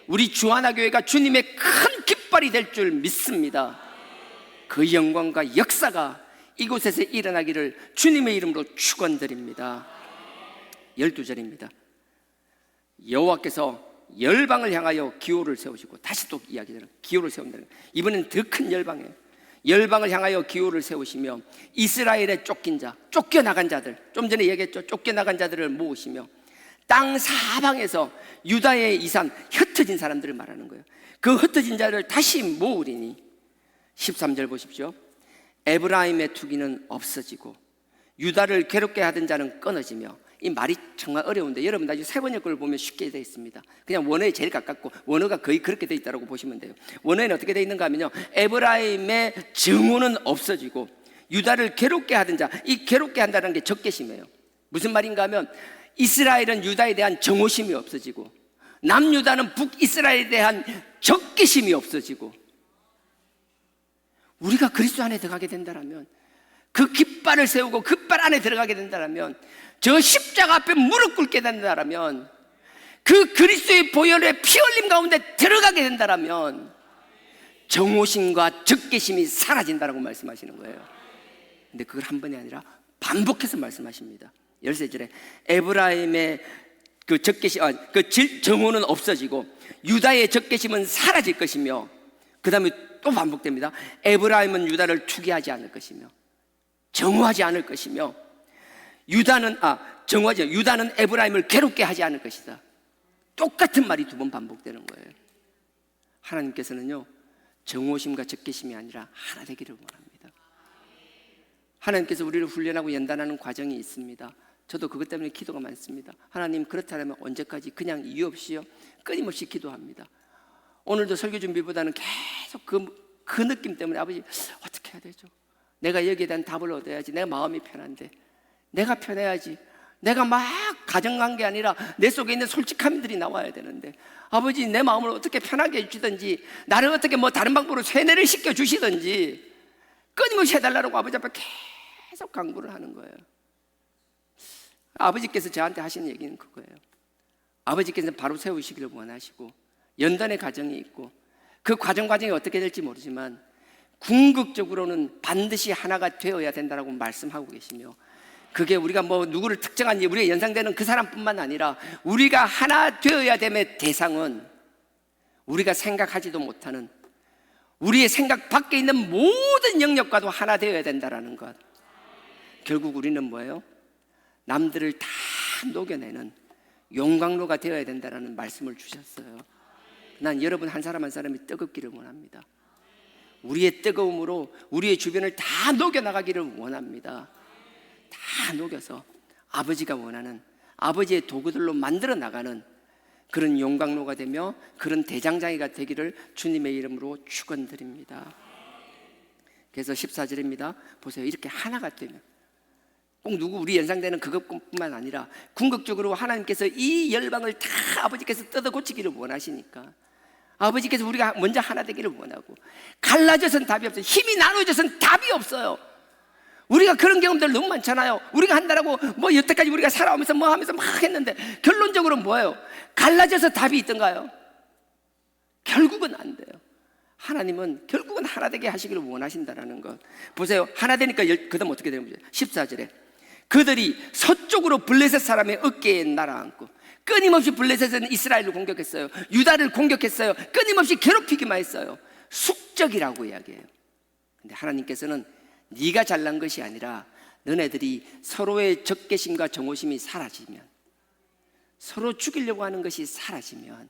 우리 주하나교회가 주님의 큰 깃발이 될 줄 믿습니다. 그 영광과 역사가 이곳에서 일어나기를 주님의 이름으로 축원드립니다. 12절입니다. 여호와께서 열방을 향하여 기호를 세우시고, 다시 또 이야기되는 기호를 세운다는 거예요. 이번엔 더 큰 열방이에요. 열방을 향하여 기호를 세우시며 이스라엘의 쫓긴 자, 쫓겨나간 자들, 좀 전에 얘기했죠. 쫓겨나간 자들을 모으시며 땅 사방에서 유다의 이산, 흩어진 사람들을 말하는 거예요. 그 흩어진 자를 다시 모으리니, 13절 보십시오. 에브라임의 투기는 없어지고 유다를 괴롭게 하던 자는 끊어지며. 이 말이 정말 어려운데 여러분 나중에 세 번째 걸 보면 쉽게 되어 있습니다. 그냥 원어에 제일 가깝고 원어가 거의 그렇게 되어 있다고 보시면 돼요. 원어에는 어떻게 되어 있는가 하면요, 에브라임의 증오는 없어지고 유다를 괴롭게 하던 자, 이 괴롭게 한다는 게 적개심이에요. 무슨 말인가 하면 이스라엘은 유다에 대한 정오심이 없어지고 남유다는 북이스라엘에 대한 적개심이 없어지고, 우리가 그리스도 안에 들어가게 된다면, 그 깃발을 세우고 그 깃발 안에 들어가게 된다면, 저 십자가 앞에 무릎 꿇게 된다면, 그 그리스도의 보혈의 피 흘림 가운데 들어가게 된다면 정오심과 적개심이 사라진다라고 말씀하시는 거예요. 근데 그걸 한 번이 아니라 반복해서 말씀하십니다. 13절에 에브라임의 그 적개심, 정오는 없어지고 유다의 적개심은 사라질 것이며, 그 다음에 또 반복됩니다. 에브라임은 유다를 투기하지 않을 것이며 정오하지 않을 것이며, 유다는 에브라임을 괴롭게 하지 않을 것이다. 똑같은 말이 두 번 반복되는 거예요. 하나님께서는요, 정오심과 적개심이 아니라 하나 되기를 원합니다. 하나님께서 우리를 훈련하고 연단하는 과정이 있습니다. 저도 그것 때문에 기도가 많습니다. 하나님, 그렇다면 언제까지? 그냥 이유 없이요, 끊임없이 기도합니다. 오늘도 설교 준비보다는 계속 그 느낌 때문에 아버지 어떻게 해야 되죠? 내가 여기에 대한 답을 얻어야지. 내가 마음이 편한데 내가 편해야지. 내가 막 가정한 게 아니라 내 속에 있는 솔직함들이 나와야 되는데, 아버지 내 마음을 어떻게 편하게 해주시든지, 나를 어떻게 뭐 다른 방법으로 세뇌를 시켜주시든지 끊임없이 해달라고 아버지 앞에 계속 강구를 하는 거예요. 아버지께서 저한테 하신 얘기는 그거예요. 아버지께서는 바로 세우시기를 원하시고 연단의 과정이 있고, 그 과정이 어떻게 될지 모르지만 궁극적으로는 반드시 하나가 되어야 된다고 말씀하고 계시며, 그게 우리가 뭐 누구를 특정한 우리가 연상되는 그 사람뿐만 아니라 우리가 하나 되어야 됨의 대상은 우리가 생각하지도 못하는 우리의 생각 밖에 있는 모든 영역과도 하나 되어야 된다는 것. 결국 우리는 뭐예요? 남들을 다 녹여내는 용광로가 되어야 된다는 말씀을 주셨어요. 난 여러분 한 사람 한 사람이 뜨겁기를 원합니다. 우리의 뜨거움으로 우리의 주변을 다 녹여나가기를 원합니다. 다 녹여서 아버지가 원하는, 아버지의 도구들로 만들어 나가는 그런 용광로가 되며 그런 대장장이가 되기를 주님의 이름으로 축원드립니다. 그래서 14절입니다. 보세요. 이렇게 하나가 되면 꼭 누구 우리 연상되는 그것뿐만 아니라 궁극적으로 하나님께서 이 열방을 다 아버지께서 뜯어 고치기를 원하시니까 아버지께서 우리가 먼저 하나 되기를 원하고, 갈라져서는 답이 없어요. 힘이 나눠져서는 답이 없어요. 우리가 그런 경험들 너무 많잖아요. 우리가 한다라고 뭐 여태까지 우리가 살아오면서 뭐 하면서 막 했는데 결론적으로 뭐예요? 갈라져서 답이 있던가요? 결국은 안 돼요. 하나님은 결국은 하나 되게 하시기를 원하신다라는 것. 보세요. 하나 되니까 그 다음 어떻게 되는 거죠? 14절에 그들이 서쪽으로 블레셋 사람의 어깨에 날아앉고, 끊임없이 블레셋은 이스라엘을 공격했어요. 유다를 공격했어요. 끊임없이 괴롭히기만 했어요. 숙적이라고 이야기해요. 근데 하나님께서는 네가 잘난 것이 아니라 너네들이 서로의 적개심과 정오심이 사라지면, 서로 죽이려고 하는 것이 사라지면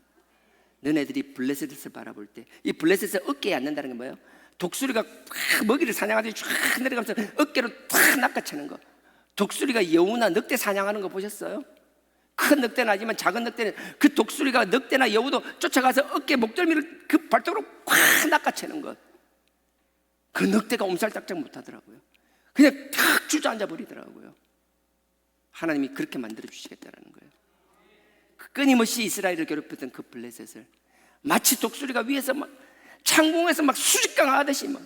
너네들이 블레셋을 바라볼 때, 이 블레셋의 어깨에 앉는다는 게 뭐예요? 독수리가 먹이를 사냥하듯이 쫙 내려가면서 어깨로 탁 낚아채는 거. 독수리가 여우나 늑대 사냥하는 거 보셨어요? 큰 늑대는 아니지만 작은 늑대는 그 독수리가 늑대나 여우도 쫓아가서 어깨 목덜미를 그 발톱으로 꽉 낚아채는 것. 그 늑대가 엄살딱짝 못하더라고요. 그냥 탁 주저앉아 버리더라고요. 하나님이 그렇게 만들어 주시겠다는 거예요. 끊임없이 이스라엘을 괴롭혔던 그 블레셋을 마치 독수리가 위에서 막 창공에서 막 수직강하듯이 막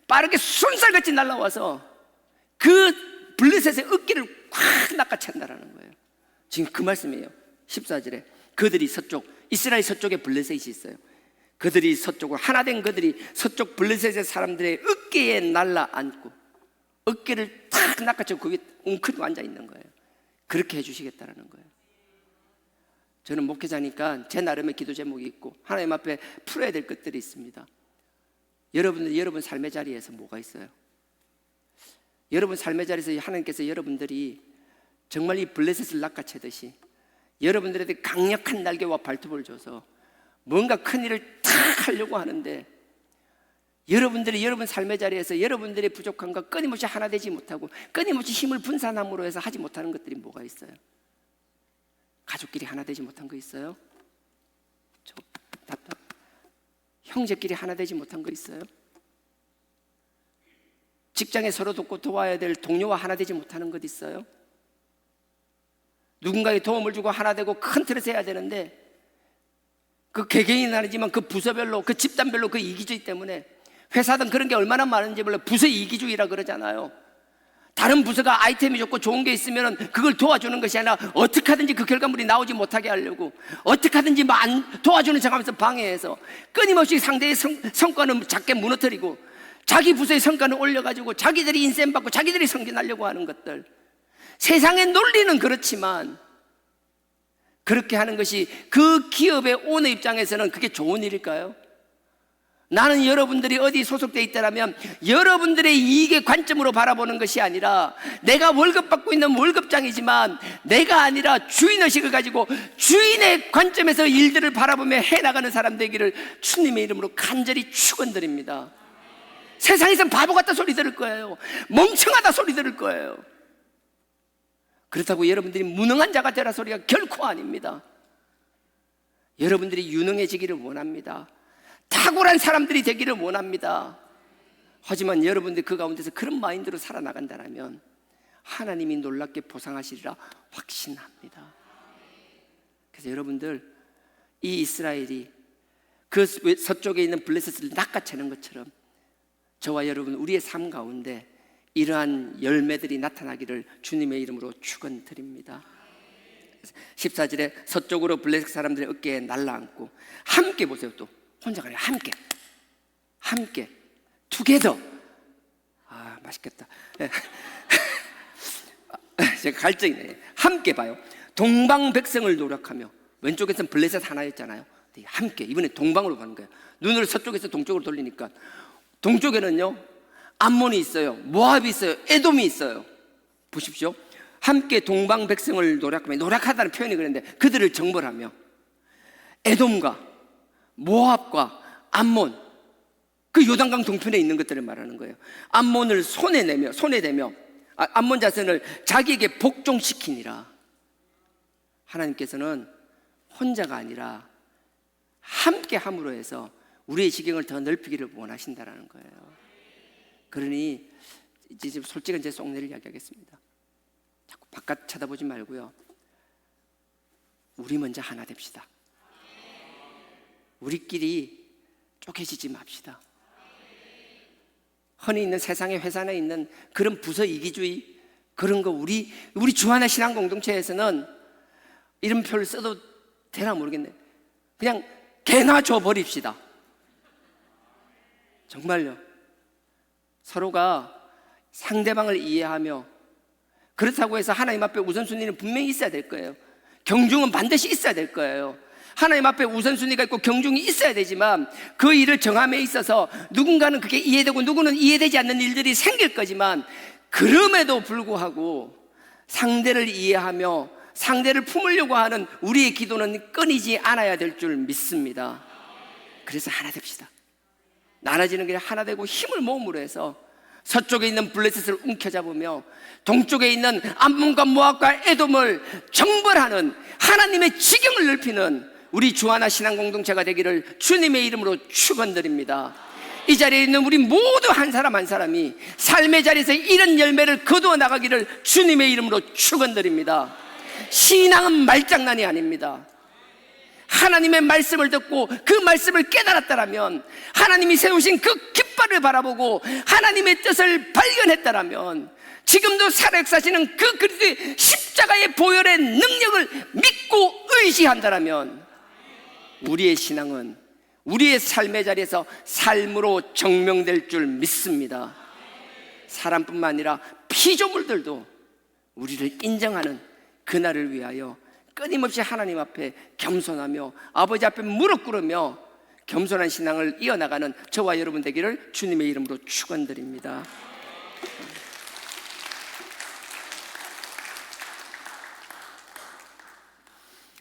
빠르게 순살같이 날아와서 그 블레셋의 어깨를 꽉 낚아챈다라는 거예요. 지금 그 말씀이에요. 14절에 그들이 서쪽, 이스라엘 서쪽에 블레셋이 있어요. 그들이 서쪽으로 하나 된 그들이 서쪽 블레셋의 사람들의 어깨에 날아앉고 어깨를 탁 낚아채고 거기에 웅크리고 앉아 있는 거예요. 그렇게 해주시겠다라는 거예요. 저는 목회자니까 제 나름의 기도 제목이 있고 하나님 앞에 풀어야 될 것들이 있습니다. 여러분 삶의 자리에서 뭐가 있어요? 여러분 삶의 자리에서 하나님께서 여러분들이 정말 이 블레셋을 낚아채듯이 여러분들에게 강력한 날개와 발톱을 줘서 뭔가 큰 일을 탁 하려고 하는데, 여러분들이 여러분 삶의 자리에서 여러분들의 부족함과 끊임없이 하나 되지 못하고 끊임없이 힘을 분산함으로 해서 하지 못하는 것들이 뭐가 있어요? 가족끼리 하나 되지 못한 거 있어요? 답답. 형제끼리 하나 되지 못한 거 있어요? 직장에 서로 돕고 도와야 될 동료와 하나 되지 못하는 것 있어요? 누군가의 도움을 주고 하나 되고 큰 틀에서 해야 되는데 그 개개인은 아니지만 그 부서별로, 그 집단별로 그 이기주의 때문에 회사든 그런 게 얼마나 많은지 몰라요. 부서 이기주의라 그러잖아요. 다른 부서가 아이템이 좋고 좋은 게 있으면 그걸 도와주는 것이 아니라 어떻게 하든지 그 결과물이 나오지 못하게 하려고 어떻게 하든지 도와주는 척하면서 방해해서 끊임없이 상대의 성과는 작게 무너뜨리고 자기 부서의 성과는 올려가지고 자기들이 인센 받고 자기들이 성진하려고 하는 것들. 세상의 논리는 그렇지만 그렇게 하는 것이 그 기업의 오너 입장에서는 그게 좋은 일일까요? 나는 여러분들이 어디 소속되어 있다면 여러분들의 이익의 관점으로 바라보는 것이 아니라 내가 월급 받고 있는 월급장이지만 내가 아니라 주인의식을 가지고 주인의 관점에서 일들을 바라보며 해나가는 사람 되기를 주님의 이름으로 간절히 축원드립니다. 세상에선 바보 같다 소리 들을 거예요. 멍청하다 소리 들을 거예요. 그렇다고 여러분들이 무능한 자가 되라 소리가 결코 아닙니다. 여러분들이 유능해지기를 원합니다. 탁월한 사람들이 되기를 원합니다. 하지만 여러분들 그 가운데서 그런 마인드로 살아나간다면 하나님이 놀랍게 보상하시리라 확신합니다. 그래서 여러분들, 이 이스라엘이 그 서쪽에 있는 블레셋을 낚아채는 것처럼 저와 여러분, 우리의 삶 가운데 이러한 열매들이 나타나기를 주님의 이름으로 축원드립니다. 14절에 서쪽으로 블레셋 사람들의 어깨에 날라앉고, 함께 보세요. 또 혼자가 아니라 함께 투게더. 아, 맛있겠다. 제가 갈증이네. 함께 봐요. 동방 백성을 노력하며, 왼쪽에서는 블레셋 하나였잖아요. 함께, 이번에 동방으로 가는 거예요. 눈을 서쪽에서 동쪽으로 돌리니까 동쪽에는요 암몬이 있어요, 모압이 있어요, 에돔이 있어요. 보십시오. 함께 동방 백성을 노력하며, 노력하다는 표현이 그랬는데 그들을 정벌하며, 에돔과 모압과 암몬, 그 요단강 동편에 있는 것들을 말하는 거예요. 암몬을 손에 대며 암몬 자손을 자기에게 복종시키니라. 하나님께서는 혼자가 아니라 함께 함으로 해서 우리의 지경을 더 넓히기를 원하신다라는 거예요. 그러니 이제 솔직한 제 속내를 이야기하겠습니다. 자꾸 바깥 쳐다보지 말고요, 우리 먼저 하나 됩시다. 우리끼리 쪼개지지 맙시다. 흔히 있는 세상의 회산에 있는 그런 부서 이기주의, 그런 거 우리 주하나 신앙 공동체에서는 이런 표를 써도 되나 모르겠네. 그냥 개나 줘 버립시다. 정말요. 서로가 상대방을 이해하며, 그렇다고 해서 하나님 앞에 우선순위는 분명히 있어야 될 거예요. 경중은 반드시 있어야 될 거예요. 하나님 앞에 우선순위가 있고 경중이 있어야 되지만, 그 일을 정함에 있어서 누군가는 그게 이해되고 누구는 이해되지 않는 일들이 생길 거지만, 그럼에도 불구하고 상대를 이해하며 상대를 품으려고 하는 우리의 기도는 끊이지 않아야 될 줄 믿습니다. 그래서 하나 됩시다. 나눠지는 게 하나 되고 힘을 모음으로 해서 서쪽에 있는 블레셋을 움켜잡으며 동쪽에 있는 암몬과 모압과 에돔을 정벌하는 하나님의 지경을 넓히는 우리 주하나 신앙 공동체가 되기를 주님의 이름으로 축원드립니다. 이 자리에 있는 우리 모두 한 사람 한 사람이 삶의 자리에서 이런 열매를 거두어 나가기를 주님의 이름으로 축원드립니다. 신앙은 말장난이 아닙니다. 하나님의 말씀을 듣고 그 말씀을 깨달았다라면, 하나님이 세우신 그 깃발을 바라보고 하나님의 뜻을 발견했다라면, 지금도 살아역사시는 그 그리스도의 십자가의 보혈의 능력을 믿고 의지한다라면, 우리의 신앙은 우리의 삶의 자리에서 삶으로 증명될 줄 믿습니다. 사람뿐만 아니라 피조물들도 우리를 인정하는 그날을 위하여 끊임없이 하나님 앞에 겸손하며 아버지 앞에 무릎 꿇으며 겸손한 신앙을 이어나가는 저와 여러분 되기를 주님의 이름으로 축원드립니다.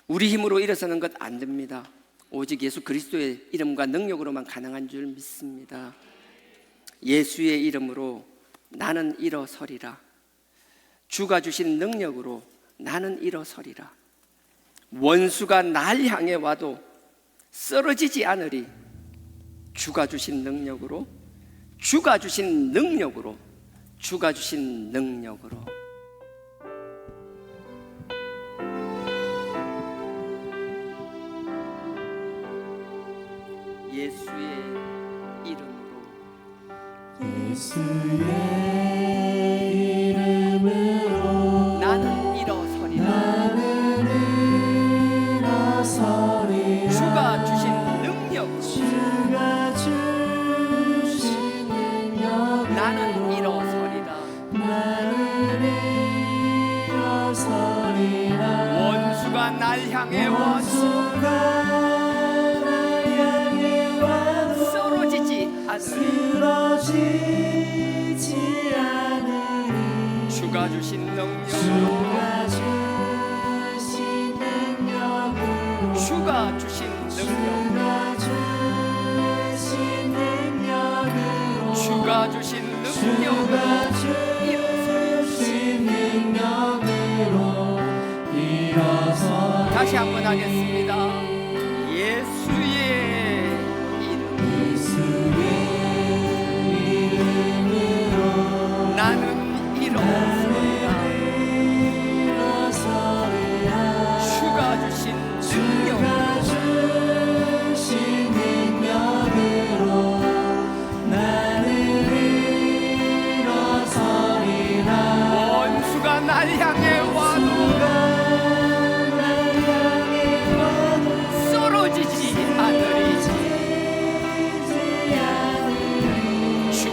우리 힘으로 일어서는 것 안 됩니다. 오직 예수 그리스도의 이름과 능력으로만 가능한 줄 믿습니다. 예수의 이름으로 나는 일어서리라. 주가 주신 능력으로 나는 일어서리라. 원수가 날 향해 와도 쓰러지지 않으리. 주가 주신 능력으로, 주가 주신 능력으로, 주가 주신 능력으로. 예수의 이름으로, 예수의 이름으로 나는 일어서리라. 나는 일어서리라. 주가 주신 능력으로, 주가 주신 능력으로 나는 일어서리라. 나는 일어서리라. 원수가 날 향해 와서 원수가 날 향해 와도 쓰러지지 않으리. 쓰러지지 않으리. 주가 주신 능력으로, 주가 주신 능력으로 주가 주신 능력, 주가 주신 능력으로 주가 주신 능력으로 일어서 다시 한번 하겠습니다. 예수의 이름, 예수의 이름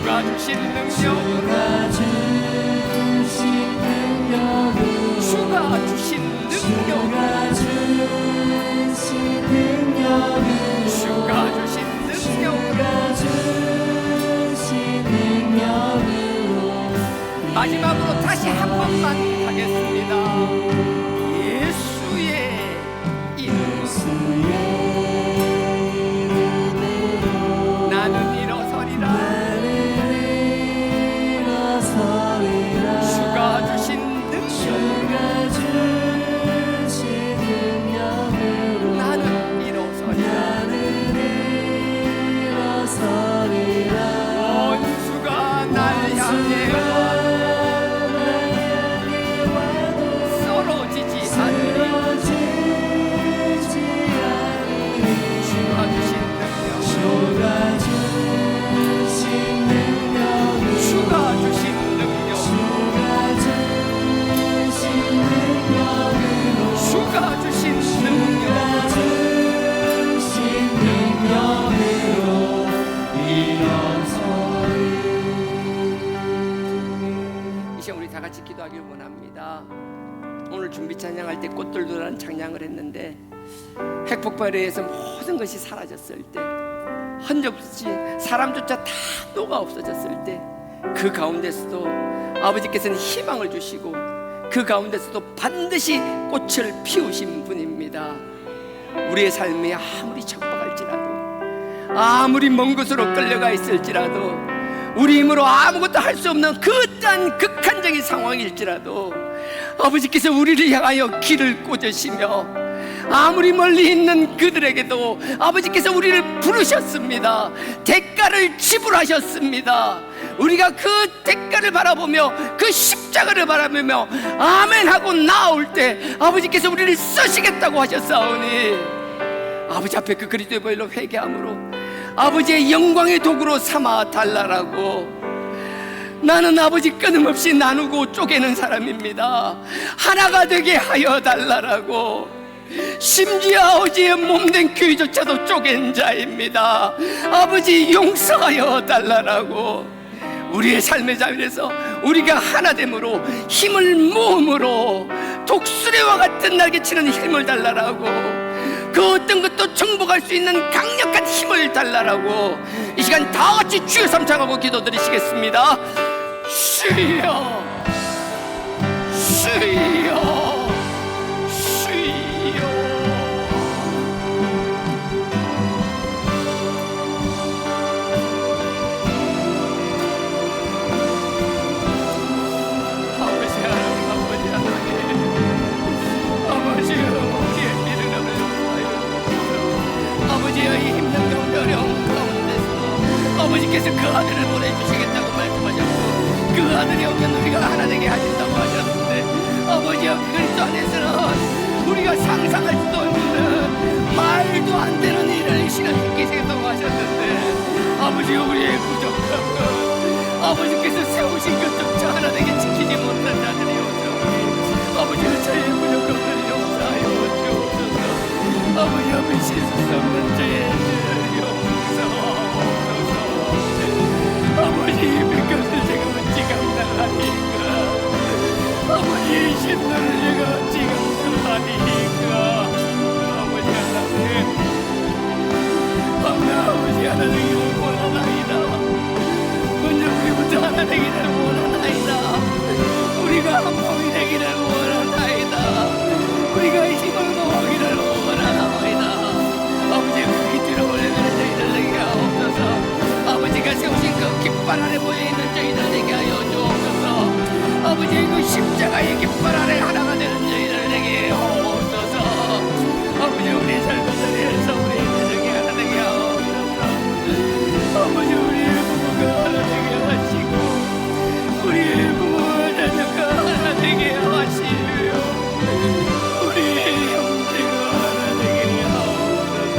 주가 주신 능력, 주가 주신 능력으로 주가 주신 능력, 주가 주신 능력으로 주가 주신 능력. 주가 주신 능력으로 마지막으로 다시 한 번만 하겠습니다. 예수의 이름. 나는 일어서리라. 주가 주신 능력. 나는 일어서리라. 원수가 날 향해 쓰러지지 않으리. 주가 주신 능력. 주가 주신 능력. 주가 주신 능력. 주가 주신 능력으로 이제 우리 다 같이 기도하길 원합니다. 오늘 준비 찬양할 때 꽃들도라는 찬양을 했는데 핵폭발에 의해서 모든 것이 사라졌을 때, 흔적 없이 사람조차 다 녹아 없어졌을 때, 그 가운데서도 아버지께서는 희망을 주시고 그 가운데서도 반드시 꽃을 피우신 분입니다. 우리의 삶이 아무리 척박할지라도, 아무리 먼 곳으로 끌려가 있을지라도, 우리 힘으로 아무것도 할 수 없는 그딴 극한적인 상황일지라도 아버지께서 우리를 향하여 길을 꽂으시며 아무리 멀리 있는 그들에게도 아버지께서 우리를 부르셨습니다. 대가를 지불하셨습니다. 우리가 그 대가를 바라보며 그 십자가를 바라보며 아멘하고 나올 때 아버지께서 우리를 쓰시겠다고 하셨사오니, 아버지 앞에 그 그리스도의 보혈로 회개함으로 아버지의 영광의 도구로 삼아 달라라고. 나는 아버지 끊임없이 나누고 쪼개는 사람입니다. 하나가 되게 하여 달라라고. 심지어 아버지의 몸된 교회조차도 쪼갠 자입니다. 아버지 용서하여 달라라고. 우리의 삶의 자리에서 우리가 하나됨으로 힘을 모음으로 독수리와 같은 날개치는 힘을 달라라고. 그 어떤 것도 정복할 수 있는 강력한 힘을 달라라고. 이 시간 다 같이 주여 삼창하고 기도드리시겠습니다. 주여, 주여, 주여. 아버지 하나님, 아버지 하나님, 아버지여, 우리의 미련함을 용서하여 주옵소서. 아버지여, 이 힘든 가운데 어려운 가운데서 아버지께서 그 아들을 보내주시겠다고 말씀하셨고, 그 아들이 오면 우리가 하나 되게 하신다고 하셨는데, 아버지여, 그리스도 안에서는 우리가 상상할 수도 없는 말도 안 되는 일을 이 시간 느끼시겠다고 하셨는데, 아버지여, 우리의 부족한 것, 아버지께서 세우신 것조차 하나 되게 지키지 못한 자들이오소서. 아버지여, 저희의 부족함을 용서하여 주옵소서. 아버지 앞에 씻을 수 없는 저의 죄를 용서하옵소서. 아버지, 백것을 제가 어찌 감당하니까, 아버지의 신들을 제가 어찌 감당하니까. 아버지 하나님, 아버지 하나님을 원하나이다. 먼저 우리부터 하나 되기를 원하나이다. 우리가 한 몸이 되기를 원하나이다. 우리가 힘을 모으기를 원하나이다. 아버지, 그 뒤로 올려드는 저희들 되게 하옵소서. 아버지가 세우신 그 깃발 아래 모여있는 저희들 되게 하여 주옵소서. 아버지, 그 십자가의 깃발 아래 하나가 되는 저희들 되게 하옵소서. 아버지, 우리 삶의 자리에서 우리 되게 하나 되게 하옵소서. 아버지, 우리의 부모가 하나 되게 하시고, 우리의 부모가 자녀가 하나 되게 하시며, 우리의 형제가 하나 되게 하옵소서.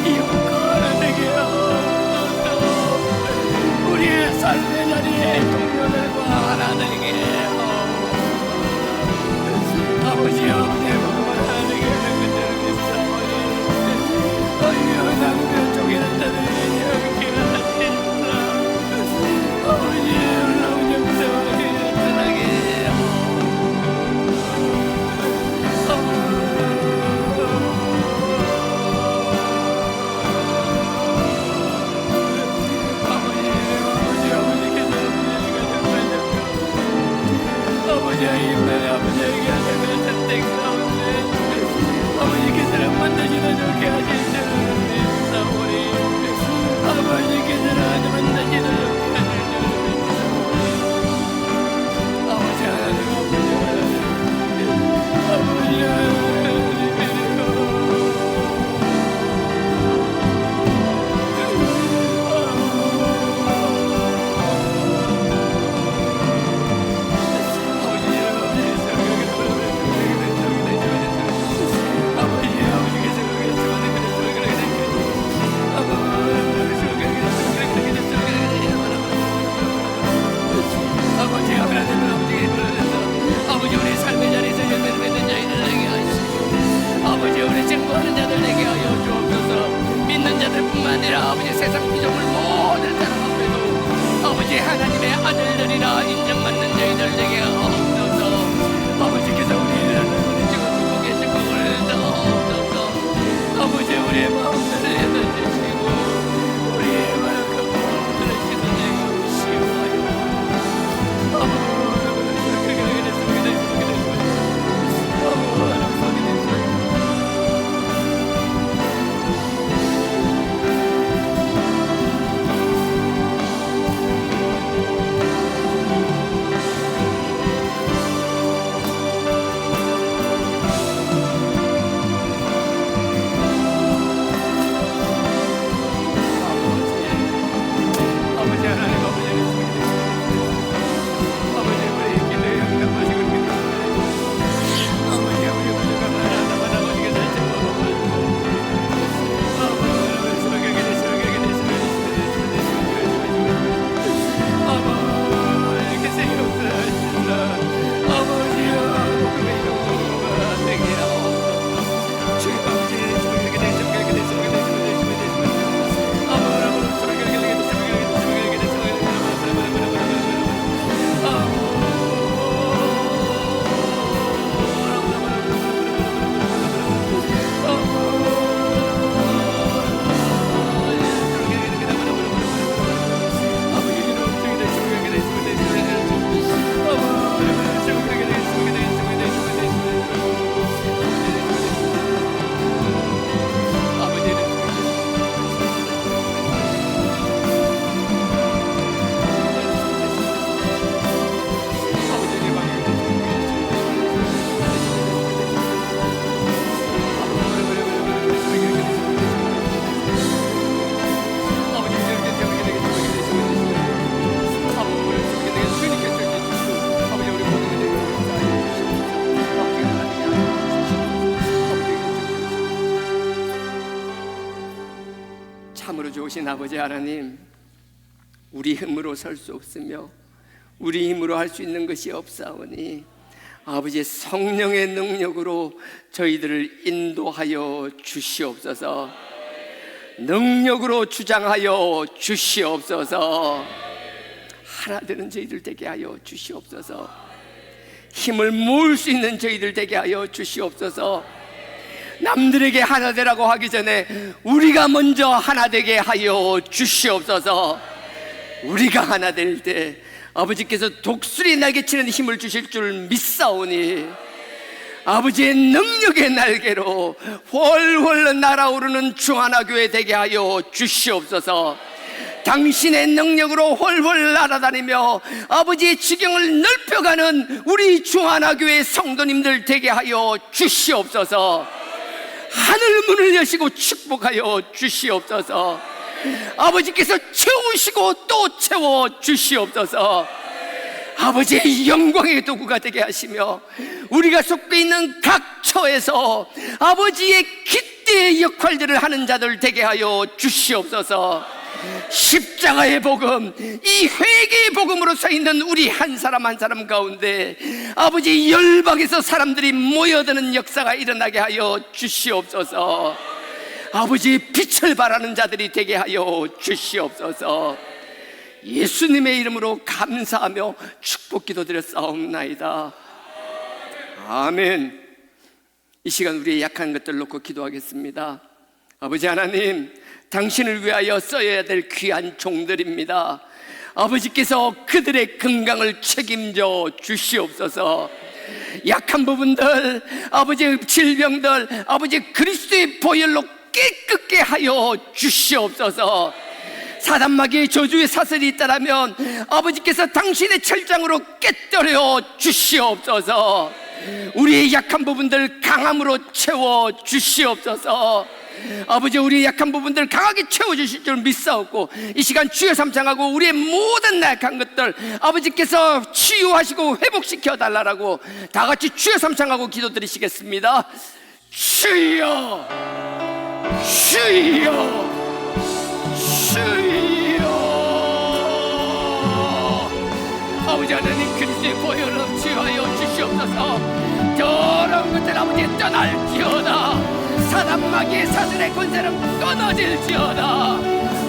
이웃과 하나 되게 하옵소서. 우리의 삶의 자리에 동료들과 하나 되게 하옵소서. 아버지 하나님, 우리 힘으로 설 수 없으며 우리 힘으로 할 수 있는 것이 없사오니 아버지의 성령의 능력으로 저희들을 인도하여 주시옵소서. 능력으로 주장하여 주시옵소서. 하나 되는 저희들 되게 하여 주시옵소서. 힘을 모을 수 있는 저희들 되게 하여 주시옵소서. 남들에게 하나 되라고 하기 전에 우리가 먼저 하나 되게 하여 주시옵소서. 우리가 하나 될 때 아버지께서 독수리 날개치는 힘을 주실 줄 믿사오니 아버지의 능력의 날개로 훨훨 날아오르는 중하나교회 되게 하여 주시옵소서. 당신의 능력으로 훨훨 날아다니며 아버지의 지경을 넓혀가는 우리 중하나교회 성도님들 되게 하여 주시옵소서. 하늘 문을 여시고 축복하여 주시옵소서. 아버지께서 채우시고 또 채워 주시옵소서. 아버지의 영광의 도구가 되게 하시며 우리가 속해 있는 각 처에서 아버지의 깃대의 역할들을 하는 자들 되게 하여 주시옵소서. 십자가의 복음, 이 회개의 복음으로 서 있는 우리 한 사람 한 사람 가운데 아버지 열방에서 사람들이 모여드는 역사가 일어나게 하여 주시옵소서. 아버지의 빛을 발하는 자들이 되게 하여 주시옵소서. 예수님의 이름으로 감사하며 축복 기도드려 싸움나이다. 아멘. 이 시간 우리의 약한 것들 놓고 기도하겠습니다. 아버지 하나님, 당신을 위하여 써야 될 귀한 종들입니다. 아버지께서 그들의 건강을 책임져 주시옵소서. 약한 부분들, 아버지의 질병들, 아버지 그리스도의 보혈로 깨끗게 하여 주시옵소서. 사단마귀의 저주의 사슬이 있다라면 아버지께서 당신의 철장으로 깨뜨려 주시옵소서. 우리의 약한 부분들 강함으로 채워 주시옵소서. 아버지, 우리의 약한 부분들 강하게 채워주실 줄 믿사옵고 이 시간 주여 삼창하고 우리의 모든 약한 것들 아버지께서 치유하시고 회복시켜 달라고 다 같이 주여 삼창하고 기도드리시겠습니다. 주여, 주여, 주여. 아버지 하나님, 그리스도의 보혈로 치유하여 주시옵소서. 더러운 것들 아버지 떠날지어다. 사단마귀의 사슬의 권세는 끊어질지어다.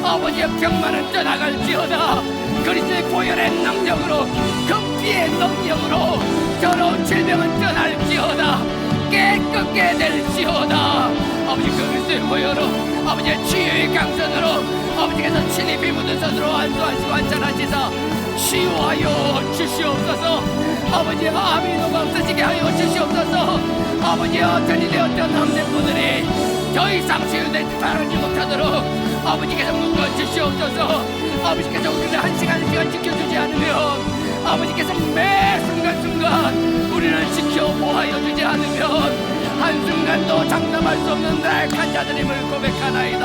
아버지의 병만은 떠나갈지어다. 그리스도의 보혈의 능력으로, 급비의 능력으로 더러운 질병은 떠날지어다. 깨끗게 될지어다. 아버지, 그리스도의 보혈로 아버지의 치유의 강선으로 아버지께서 친히 비묻은 손으로 안수하시고 안전하시사 치유하여 주시옵소서. 아버지, 암이 너무 없어지게 하여 주시옵소서. 아버지, 어떤 일에 어떤 남자분들이 더 이상 치유되지 바라지 못하도록 아버지께서 묶어 주시옵소서. 아버지께서 우리를 한 시간 지켜주지 않으면 아버지께서 매 순간순간 우리를 지켜 보하여 주지 않으면 한순간도 장담할 수 없는 나약한 자들임을 고백하나이다.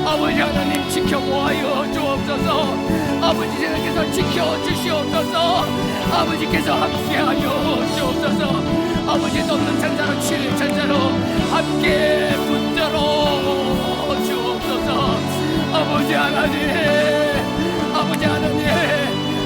아버지 하나님, 지켜보아요 주옵소서. 아버지께서 지켜주시옵소서. 아버지께서 함께하여 주옵소서. 아버지, 돕는 천사로 치유의 천사로 함께 붙들어 주옵소서. 아버지 하나님, 아버지 하나님,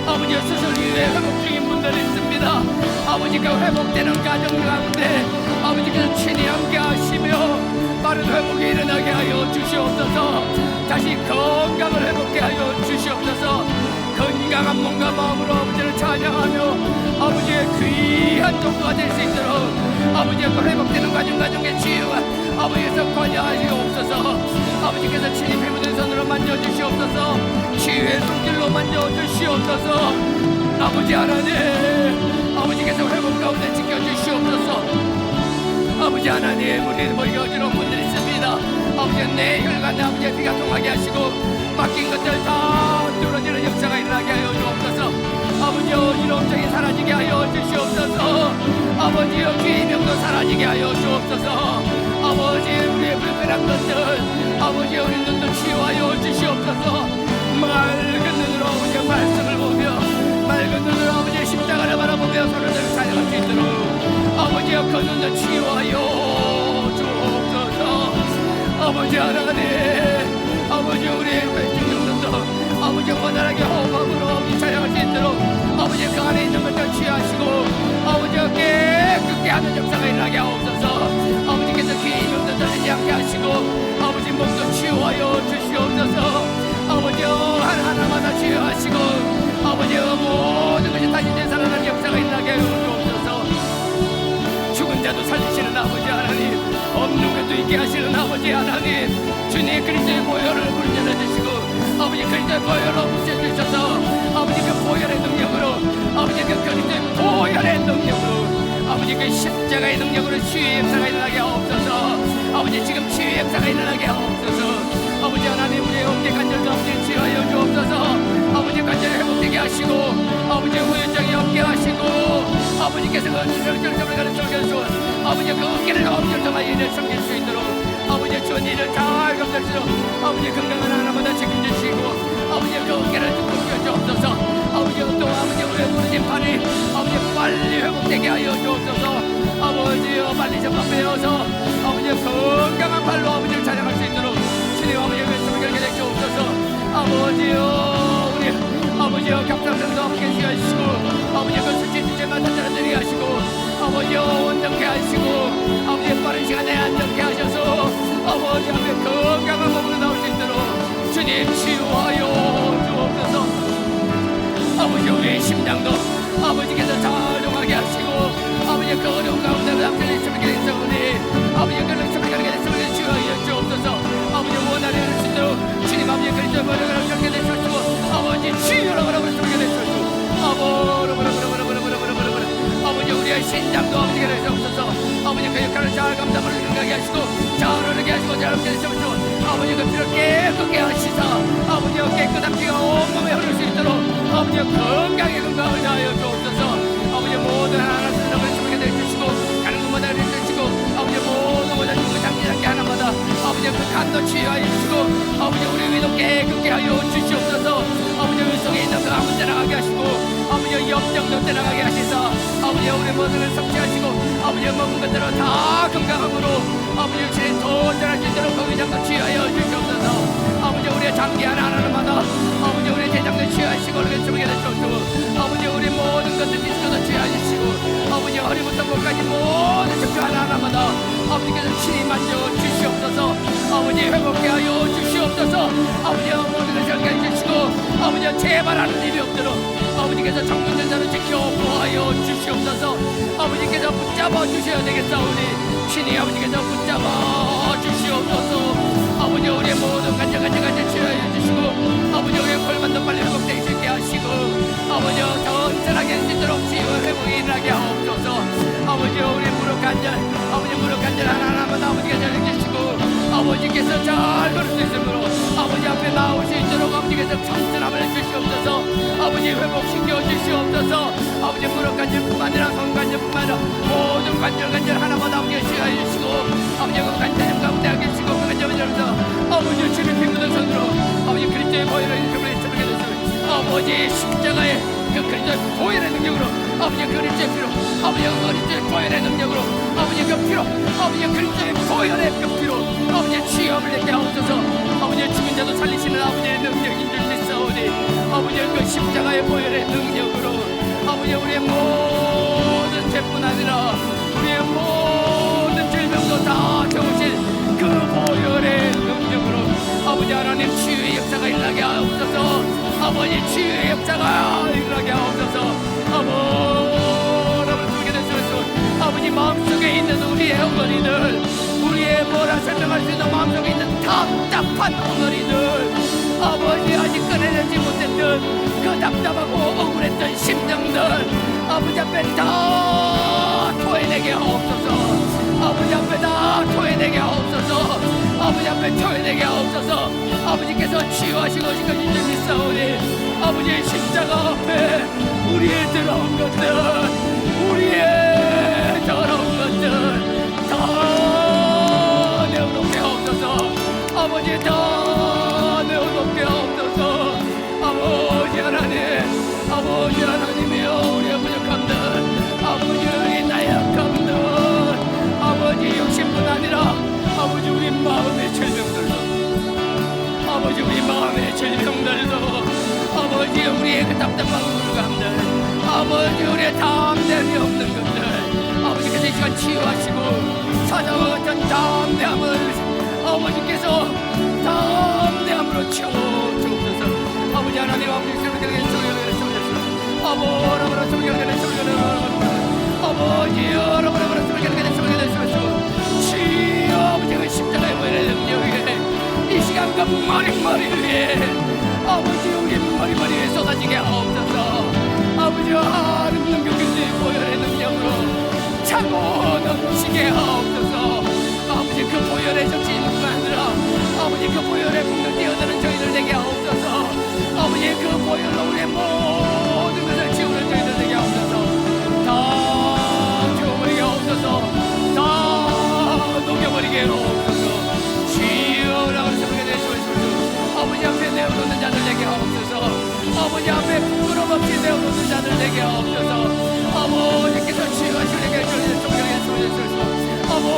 아버지 수술 이후에 회복 중인 분들이 있습니다. 아버지가 회복되는 가정 가운데 아버지께서 친히 함께 하시며 빠른 회복이 일어나게 하여 주시옵소서. 다시 건강을 회복해 하여 주시옵소서. 건강한 몸과 마음으로 아버지를 찬양하며 아버지의 귀한 도구가 될 수 있도록 아버지의 회복되는 가정의 치유가 아버지께서 관여하시옵소서. 아버지께서 친히 피묻은 손으로 만져주시옵소서. 치유의 손길로 만져주시옵소서. 아버지 하나님, 아버지께서 회복 가운데 지켜주시옵소서. 아버지 하나님, 우리 모이가 어지러운 분들이 있습니다. 아버지, 내 혈관 아버지의 피가 통하게 하시고 막힌 것들 다 뚫어지는 역사가 일어나게 하여 주옵소서. 아버지여, 이런적이 사라지게 하여 주시옵소서. 아버지여, 귀병도 사라지게 하여 주옵소서. 아버지, 우리의 불편한 것들 아버지, 우리 눈도 치유하여 주시옵소서. 맑은 눈으로 아버지의 말씀을 보며 맑은 눈으로 아버지의 십자가를 바라보며 서로를 찬양할 수 있도록 아버지여, 그 눈도 치유하여 주옵소서. 아버지 하나님, 아버지 아버지 우리의 중정도 아버지 원활하게 호흡으로 우리 촬영할 수 있도록 아버지 그 안에 있는 것들 취하시고 아버지 깨끗게 하는 역사가 일어나게 하옵소서. 아버지께서 귀에 있는 것들 들리지 않게 하시고 아버지 목도 치유하여 주시옵소서. 아버지 하나하나마다 치유하시고 아버지 모든 것이 다시 되살아나는 역사가 일어나게 하여 주옵소서. 죽은 자도 살리시는 아버지 하나님, 없는 것도 있게 하시는 아버지 하나님, 주님 그리스도의 보혈을 불려내 주시고 아버지 그리스도의 보혈로 붙여주셔서 아버지 그 보혈의 능력으로 아버지 그 그리스도의 보혈의 능력으로 아버지 그 십자가의 능력으로 치유의 역사가 일어나게 하옵소서. 아버지 지금 치유의 역사가 일어나게 하옵소서. 아버지 하나님 우리의 어깨 관절도 아버지 치유하여 주옵소서. 아버지 관절을 회복되게 하시고 아버지 후유증이 없게 하시고 아버지께서 그 절절점을 가르쳐주셔서 아버지 그 어깨를 엄절점하여 일을 섬길 수 있도록 아버지 주은 일을 잘 감당하시도록 아버지 건강을 하나마다 책임지시고 아버지 그 어깨를 두껍게 주옵소서. 아버지 또 아버지 우리의 부러진 팔이 아버지 빨리 회복되게 하여 주옵소서. 아버지여 빨리 전파되어서 아버지 건강한 팔로 아버지를 찬양할 수 있도록 주님 아버지의 말씀을 결게 주옵소서. 아버지여 우리 아버지여 격상전도 함께 하시고 아버지 그 수치 주제만 단단하게 하시고 아버지여 온전케 하시고 아버지 빠른 시간에 안전케 하셔서 아버지 앞에 건강한 몸으로 나올 수 있도록 주님 치유하여 주옵소서. 아버지 우리의 심장도 아버지께서 자동하게 하시고 아버지 그 어려운 가운데 남편이 있으면 되겠사오니 아버지 그 능력을 가르게 됐으면 치유하여 주옵소서. 아버지 원하는 일을 수 있도록 주님 아버지 그리스도의 머리를 결게 되셨고 아버지 치유라고 그랬으면 되겠소서. 아버지 우리의 신장도 아버지가 되시옵소서. 아버지 그 역할을 잘 감당을 능하게 하시고 잘 어르게 하시고 잘 얻게 되시옵소서. 아버지 그 피를 깨끗게 하시사 아버지 깨끗한 피가 온몸에 흐를 수 있도록 아버지 건강에 건강을 다하여 주옵소서. 아버지 모든 하나님 생각을 주게 되주시고 가는 곳마다 해주시고 아버지 모든 것을 주고 장기장기 하나마다 아버지 그 간도 치유하여 주시고 아버지 우리 위도 깨끗게 하여 주시옵소서. 아버지 의 속에 있는 그 아무 데 나가게 하시고 아버지 염정도 떠나가게 하시사 아버지 우리 모든 것을 섭취하시고 아버지 먹은 것들을 다 건강함으로 아버지 육신에 도전할 수 있도록 거기 장도 치유하여 주시옵소서. 아버지 우리의 장기 하나하나마다 아버지 우리의 대장도 치유하시고 그렇게 주게 되시옵소서. 아버지 우리 모든 것들 디스코도 치유하시고 아버지 허리부터 목까지 모든 척추 하나하나마다 아버지께서 친히 만져 주시옵소서. 아버지 회복케 하여 주시옵소서. 아버지 모든 것을 결게 주시고 아버지 재발하는 일이 없도록 아버지께서 정문전자를 지켜 보하여 주시옵소서. 아버지께서 붙잡아 주셔야 되겠사오니 친히 아버지께서 붙잡아 주시옵소서. 아버지 우리의 모든 간절간절간절 치료해 주시고 아버지 우리의 골반도 빨리 회복되게 수 있게 하시고 아버지 더 온전하게 할 수 있도록 치유 회복이 일어나게 하옵소서. 아버지 우리 무릎 간절 아버지 무릎 간절 하나하나마다 아버지가 잘 해주시고 아버지께서 잘 걸을 수 있으므로 아버지 앞에 나올 수 있도록 아버지께서 청전함을 해주시옵소서. 아버지 회복시켜 주시옵소서. 아버지 무릎 관절뿐만 아니라 손 관절뿐만 아니라 모든 관절 하나마다 아버지가 치유해 주시고 아버지 그 관절 가운데 하게 주시고 그 관절면서 아버지 주님 피 묻은 손으로 아버지 그리스도의 보혈을 이름으로 해주게 됐습니다. 아버지 십자가의 그 그리스도의 보혈의 능력으로 아버지 그리스도의 피로 아버지 그리스도의 보혈의 능력으로 아버지 그 피로 아버지 그리스도의 보혈의 그 피로 아버지 치유함을 내게 하옵소서. 아버지 죽은 자도 살리시는 아버지의 능력인 줄 믿사오니 아버지 그 십자가의 보혈의 능력으로 아버지 우리의 모든 죄뿐 아니라 우리의 모든 질병도 다 채우신 그 보혈의 능력으로 아버지 하나님 치유의 역사가 일어나게 하옵소서. 아버지 치유의 역사가 일어나게 하옵소서. 아버지 마음속에 있는 우리의 어머니들 우리의 뭐라 설명할 수 있는 마음속에 있는 답답한 어머니들 아버지 아직 꺼내내지 못했던 그 답답하고 억울했던 심정들 아버지 앞에 다 토해내게 하옵소서. 아버지 앞에 다 토해내게 하옵소서. 아버지 앞에 토해내게 하옵소서. 아버지께서 치유하시고 오신 것이 줄 믿사오니 아버지의 십자가 앞에 우리의 더러운 것들 우리의 더러운 것들 다 내어놓게 하옵소서. 아버지 다 내어놓게 하옵소서. 아버지 하나님이여 우리의 부족함들 아버지 우리 나약함들 아버지 육신뿐 아니라 아버지 우리 마음의 질병들도 아버지 우리 우리의 그 답답한 불감들, 아버지 우리의 담대함이 없는 것들, 아버지께서 이 시간 치유하시고 사자와 같은 담대함을 아버지께서 담대함으로 채워주옵소서. 아버지 하나님 아버지 성령의 아버지 성령의 아버지 주여 아버지의 십자가의 보혈의 능력에 이 시간 그 머리머리 위에 아버지 우리 머리머리 위에 쏟아지게 하옵소서. 아버지 하나님 능력의 보혈의 능력으로 차고 넘치게 하옵소서. 아버지 그 보혈의 정치인뿐만 아니라 아버지 그 보혈의 분을 뛰어드는 저희들 되게 하옵소서. 아버지 그 보혈로 우리의 모든 것을 지우는 저희들 되게 하옵소서. 다 지워버리게 하옵소서. 다 녹여버리게 하옵소서. 주여라고 생각해 주시옵소서. 아버지 앞에 내어놓는 자들 되게 하옵소서. 아버지 앞에 부끄럼 없이 내어놓는 자들 되게 하옵소서. 아버지께서 치유하시게 해주시옵소서. 아버지